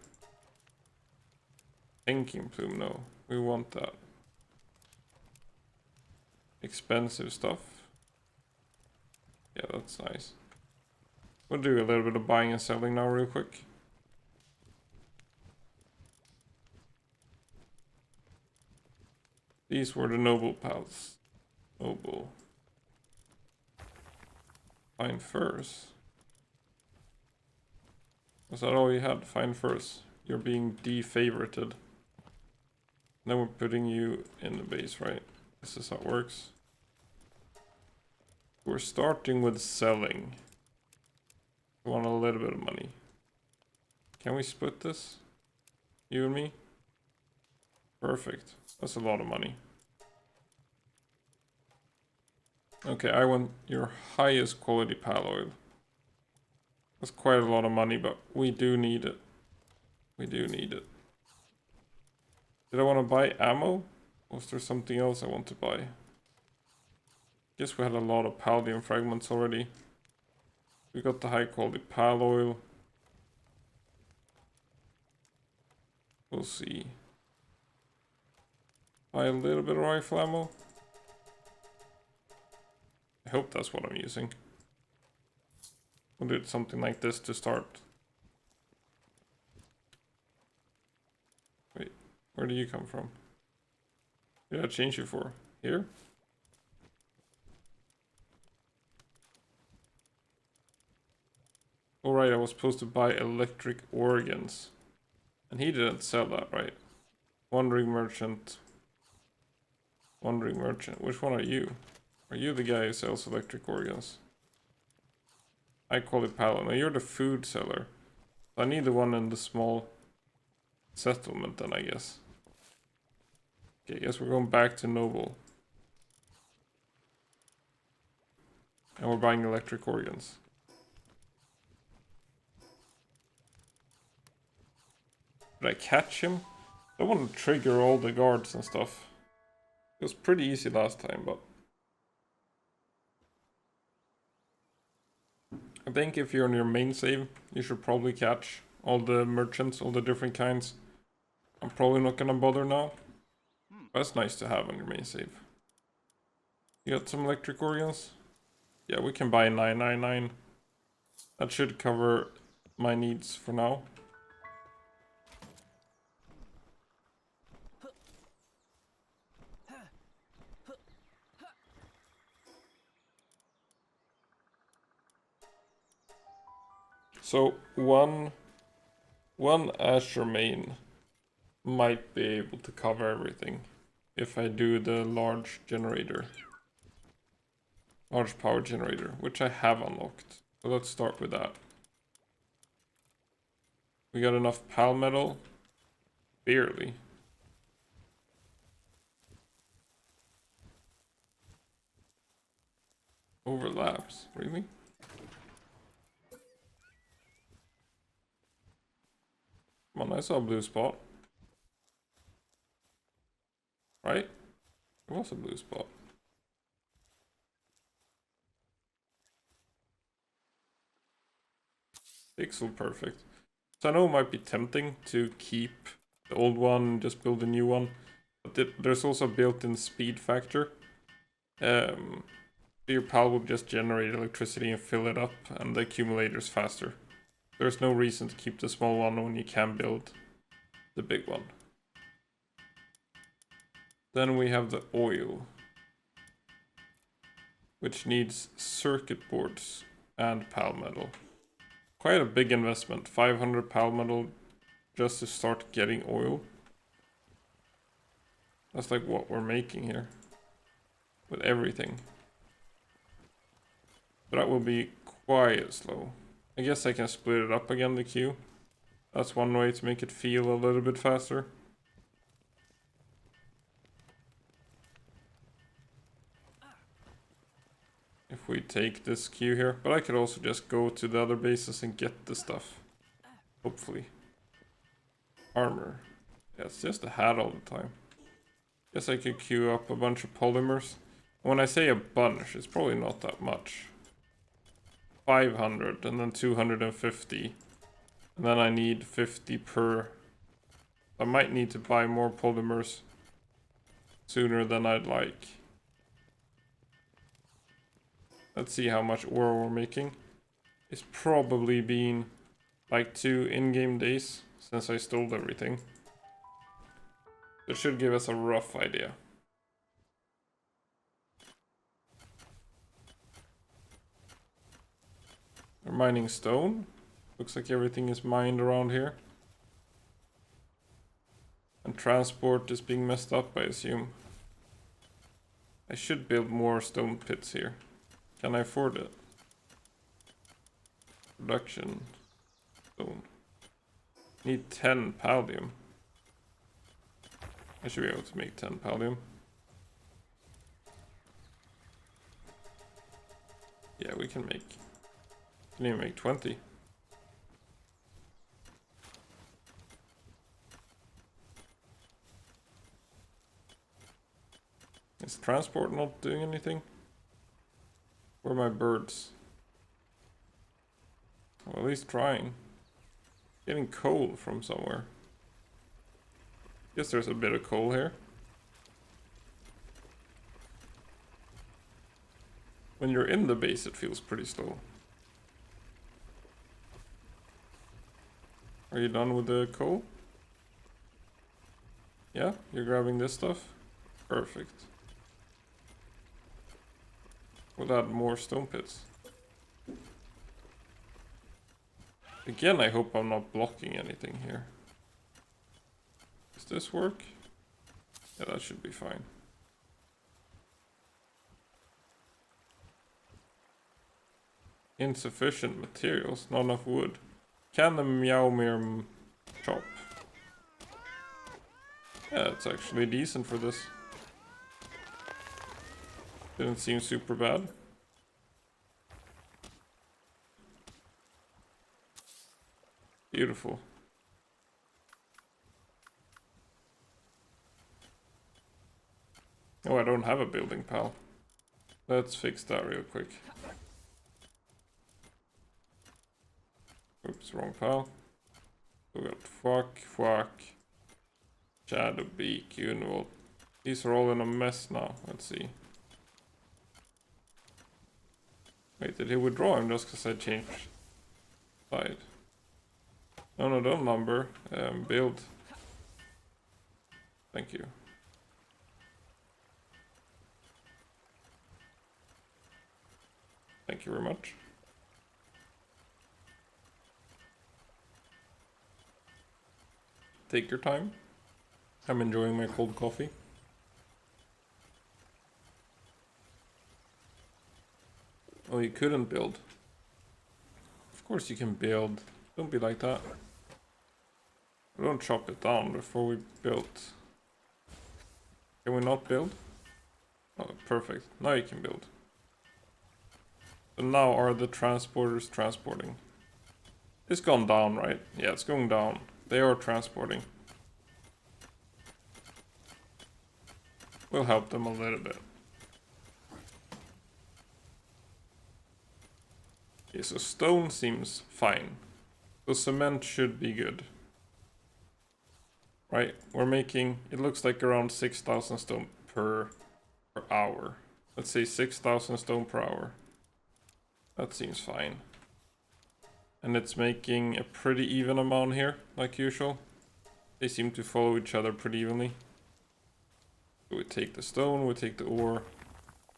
Thinking plume, no. We want that. Expensive stuff. Yeah, that's nice. We'll do a little bit of buying and selling now real quick. These were the noble pals. Noble. Fine furs. Was that all you had? Fine furs. You're being defavorited. Then we're putting you in the base, right? This is how it works. We're starting with selling. We want a little bit of money. Can we split this? You and me? Perfect. That's a lot of money. Okay, I want your highest quality pal oil. That's quite a lot of money, but we do need it. We do need it. Did I want to buy ammo? Was there something else I want to buy? Guess we had a lot of palladium fragments already. We got the high quality pal oil. We'll see. Buy a little bit of rifle ammo. I hope that's what I'm using. We'll do something like this to start. Wait, where do you come from? What did I change you for? Here? Alright, I was supposed to buy electric organs. And he didn't sell that, right? Wandering merchant. Wandering merchant. Which one are you? Are you the guy who sells electric organs? I call it Palo. No, you're the food seller. I need the one in the small settlement then, I guess. Okay, I guess we're going back to Noble. And we're buying electric organs. Did I catch him? I want to trigger all the guards and stuff. It was pretty easy last time, but... I think if you're on your main save, you should probably catch all the merchants, all the different kinds. I'm probably not gonna bother now. But that's nice to have on your main save. You got some electric organs? Yeah, we can buy 999. That should cover my needs for now. So one Azure main might be able to cover everything if I do the large generator. Large power generator, which I have unlocked. So let's start with that. We got enough pal metal? Barely. Overlaps, really? Come on, I saw a blue spot. Right? There was a blue spot. Pixel perfect. So I know it might be tempting to keep the old one and just build a new one. But there's also a built-in speed factor. Your pal will just generate electricity and fill it up, and the accumulator's faster. There's no reason to keep the small one when you can build the big one. Then we have the oil, which needs circuit boards and pal metal. Quite a big investment, 500 pal metal just to start getting oil. That's like what we're making here with everything. But that will be quite slow. I guess I can split it up again, the queue. That's one way to make it feel a little bit faster. If we take this queue here. But I could also just go to the other bases and get the stuff. Hopefully. Armor. Yeah, it's just a hat all the time. Guess I could queue up a bunch of polymers. When I say a bunch, it's probably not that much. 500 and then 250. And then I need 50 per. I might need to buy more polymers sooner than I'd like. Let's see how much ore we're making. It's probably been like 2 in-game days since I stole everything. That should give us a rough idea. We're mining stone. Looks like everything is mined around here. And transport is being messed up, I assume. I should build more stone pits here. Can I afford it? Production. Stone. Need 10 pallium. I should be able to make 10 pallium. Yeah, we can make. Can even make 20. Is transport not doing anything? Where are my birds? Well, at least trying. Getting coal from somewhere. Guess there's a bit of coal here. When you're in the base, it feels pretty slow. Are you done with the coal? Yeah, you're grabbing this stuff? Perfect. We'll add more stone pits. Again, I hope I'm not blocking anything here. Does this work? Yeah, that should be fine. Insufficient materials, not enough wood. Can the Meowmere chop? Yeah, it's actually decent for this. Didn't seem super bad. Beautiful. Oh, I don't have a building pal. Let's fix that real quick. Oops, wrong pal. We got fuck, shadow beak, Univolt. These are all in a mess now. Let's see. Wait, did he withdraw him just because I changed side? No, don't number. Build. Thank you. Thank you very much. Take your time. I'm enjoying my cold coffee. Oh, you couldn't build. Of course you can build. Don't be like that. Don't chop it down before we build. Can we not build? Oh, perfect. Now you can build. So now are the transporters transporting? It's gone down, right? Yeah, it's going down. They are transporting. We'll help them a little bit. Okay, so stone seems fine. So cement should be good. Right, we're making, it looks like around 6,000 stone per hour. Let's say 6,000 stone per hour. That seems fine. And it's making a pretty even amount here, like usual. They seem to follow each other pretty evenly. So we take the stone, we take the ore.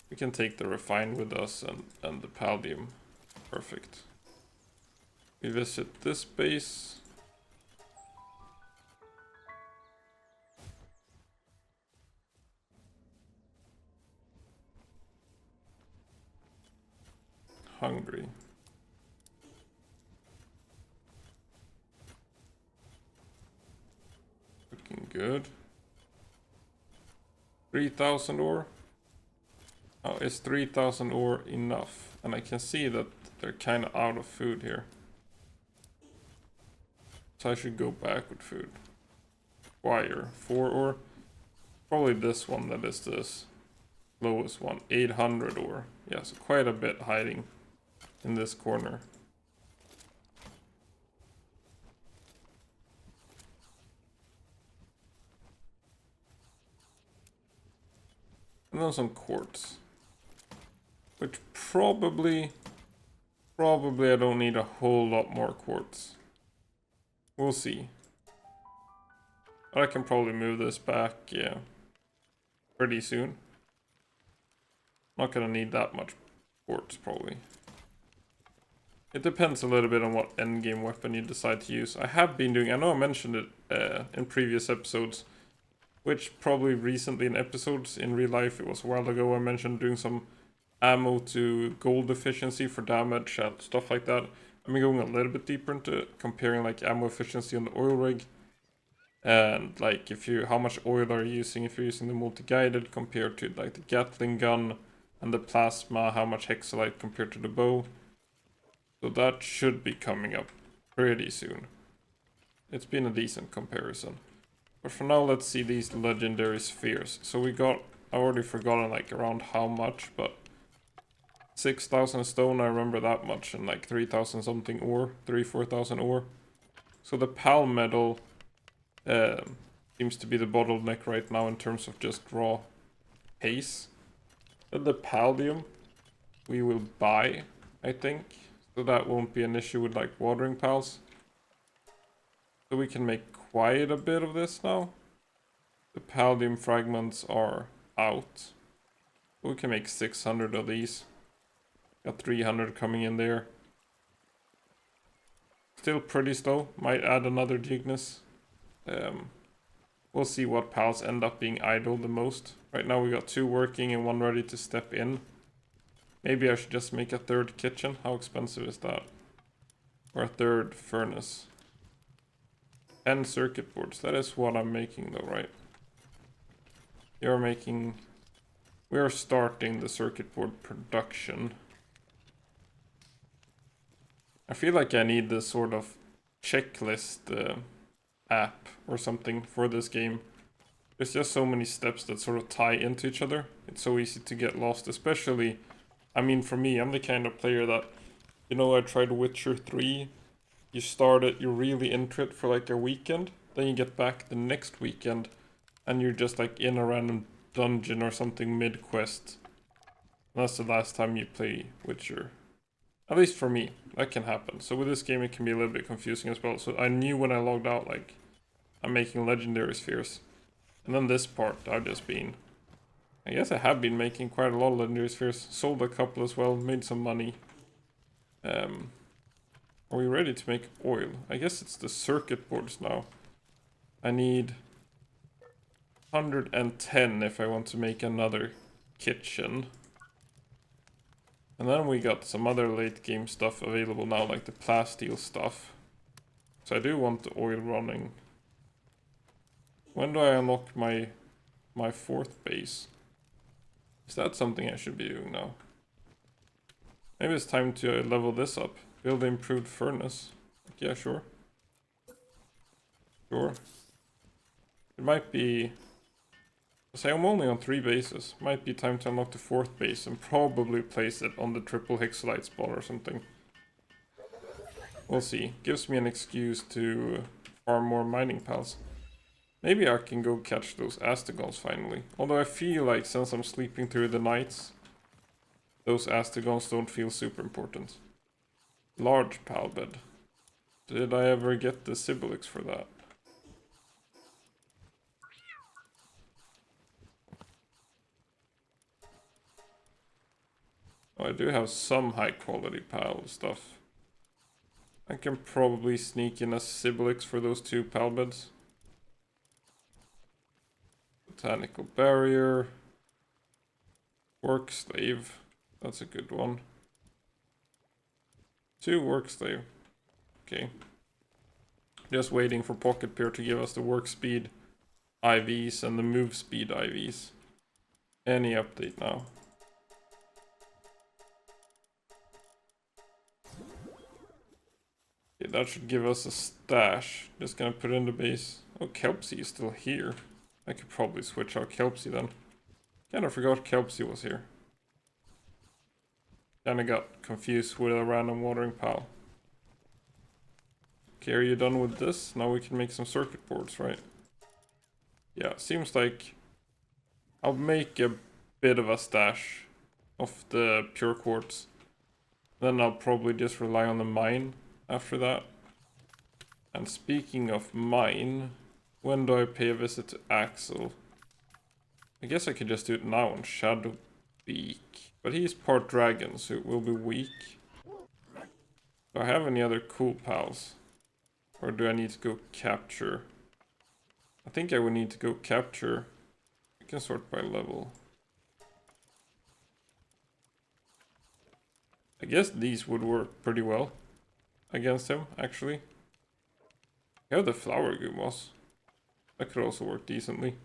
We can take the refined with us and the palladium. Perfect. We visit this base. Hungry. Looking good. 3,000 ore. Oh, is 3,000 ore enough? And I can see that they're kind of out of food here. So I should go back with food. Wire. 4 ore. Probably this one that is this lowest one, 800 ore. Yeah, so quite a bit hiding in this corner. And then some quartz. Which probably I don't need a whole lot more quartz. We'll see. But I can probably move this back, yeah, pretty soon. Not gonna need that much quartz, probably. It depends a little bit on what endgame weapon you decide to use. I have been doing, I know I mentioned it in previous episodes, which probably recently in episodes. In real life, it was a while ago, I mentioned doing some ammo to gold efficiency for damage and stuff like that. I'm going a little bit deeper into comparing like ammo efficiency on the oil rig. And like how much oil are you using if you're using the multi-guided compared to like the Gatling gun and the plasma, how much hexalite compared to the bow. So that should be coming up pretty soon. It's been a decent comparison. But for now, let's see these legendary spheres. So we got, I already forgotten like around how much, but 6,000 stone, I remember that much, and like 3,000 something ore, 4,000 ore. So the PAL metal seems to be the bottleneck right now in terms of just raw pace. And the paldium we will buy, I think, so that won't be an issue with like watering pals. So we can make quite a bit of this now. The paldium fragments are out. We can make 600 of these. Got 300 coming in there. Still pretty slow. Might add another Gignus. We'll see what pals end up being idle the most. Right now we got 2 working and 1 ready to step in. Maybe I should just make a 3rd kitchen. How expensive is that? Or a 3rd furnace. 10 circuit boards. That is what I'm making though, right? You're making... We are starting the circuit board production. I feel like I need this sort of checklist app or something for this game. There's just so many steps that sort of tie into each other. It's so easy to get lost, especially... I mean, for me, I'm the kind of player that... You know, I tried Witcher 3. You start it, you're really into it for like a weekend. Then you get back the next weekend. And you're just like in a random dungeon or something mid-quest. That's the last time you play Witcher. At least for me, that can happen. So with this game it can be a little bit confusing as well. So I knew when I logged out, like, I'm making legendary spheres. And then this part, I've just been... I guess I have been making quite a lot of legendary spheres. Sold a couple as well, made some money. Are we ready to make oil? I guess it's the circuit boards now. I need 110 if I want to make another kitchen. And then we got some other late game stuff available now, like the plasteel stuff. So I do want the oil running. When do I unlock my 4th base? Is that something I should be doing now? Maybe it's time to level this up. Build the improved furnace. Yeah, sure. Sure. It might be... Say I'm only on 3 bases. Might be time to unlock the 4th base and probably place it on the triple hexalite spawn or something. We'll see. Gives me an excuse to farm more mining pals. Maybe I can go catch those Astegons finally. Although I feel like since I'm sleeping through the nights, those Astegons don't feel super important. Large pal bed. Did I ever get the Sibilix for that? Oh, I do have some high quality pal stuff. I can probably sneak in a Sibilix for those 2 pal beds. Botanical barrier. Work slave. That's a good one. 2 work slave. Okay. Just waiting for Pocket Pear to give us the work speed IVs and the move speed IVs. Any update now? Okay, that should give us a stash. Just gonna put in the base. Oh, Kelpsy is still here. I could probably switch out Kelpsy then. Kinda forgot Kelpsy was here. Kinda got confused with a random watering pal. Okay, are you done with this? Now we can make some circuit boards, right? Yeah, seems like I'll make a bit of a stash of the pure quartz. Then I'll probably just rely on the mine after that. And speaking of mine, when do I pay a visit to Axel? I guess I could just do it now on Shadow Beak. But he's part dragon, so it will be weak. Do I have any other cool pals? Or do I need to go capture? I think I would need to go capture. We can sort by level. I guess these would work pretty well against him, actually. Yeah, the flower goom was. That could also work decently.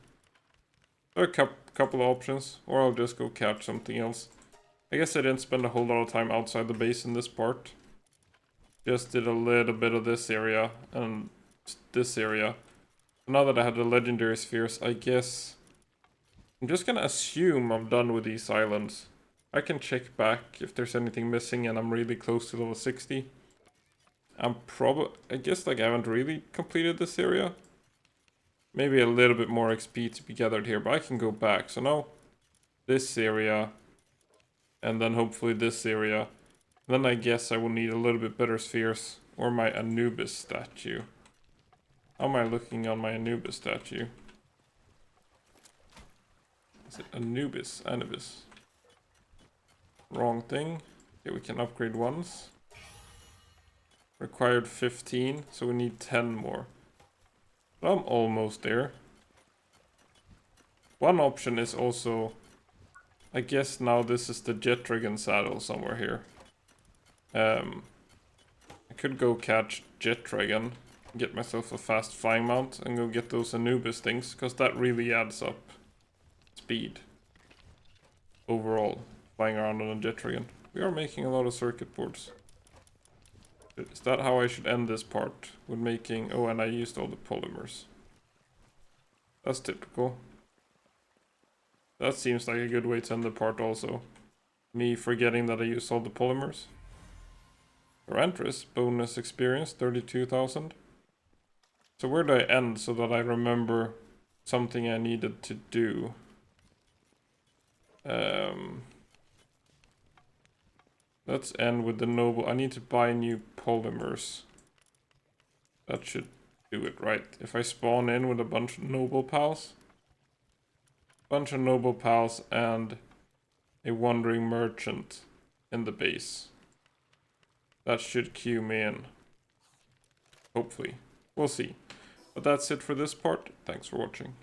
There are a couple of options, or I'll just go catch something else. I guess I didn't spend a whole lot of time outside the base in this part. Just did a little bit of this area and this area. Now that I have the legendary spheres, I guess I'm just gonna assume I'm done with these islands. I can check back if there's anything missing and I'm really close to level 60. I guess like I haven't really completed this area. Maybe a little bit more XP to be gathered here, but I can go back. So now this area and then hopefully this area. Then I guess I will need a little bit better spheres or my Anubis statue. How am I looking on my Anubis statue? Is it Anubis? Anubis. Wrong thing. Okay, we can upgrade once. Required 15, so we need 10 more. But I'm almost there. One option is also, I guess now this is the Jet Dragon saddle somewhere here. I could go catch Jet Dragon, get myself a fast flying mount, and go get those Anubis things, because that really adds up speed overall, flying around on a Jet Dragon. We are making a lot of circuit boards. Is that how I should end this part? With making... Oh, and I used all the polymers. That's typical. That seems like a good way to end the part also. Me forgetting that I used all the polymers. Rantris, bonus experience, 32,000. So where do I end so that I remember something I needed to do? Let's end with the noble. I need to buy new polymers. That should do it, right? If I spawn in with a bunch of noble pals. Bunch of noble pals and a wandering merchant in the base. That should queue me in. Hopefully. We'll see. But that's it for this part. Thanks for watching.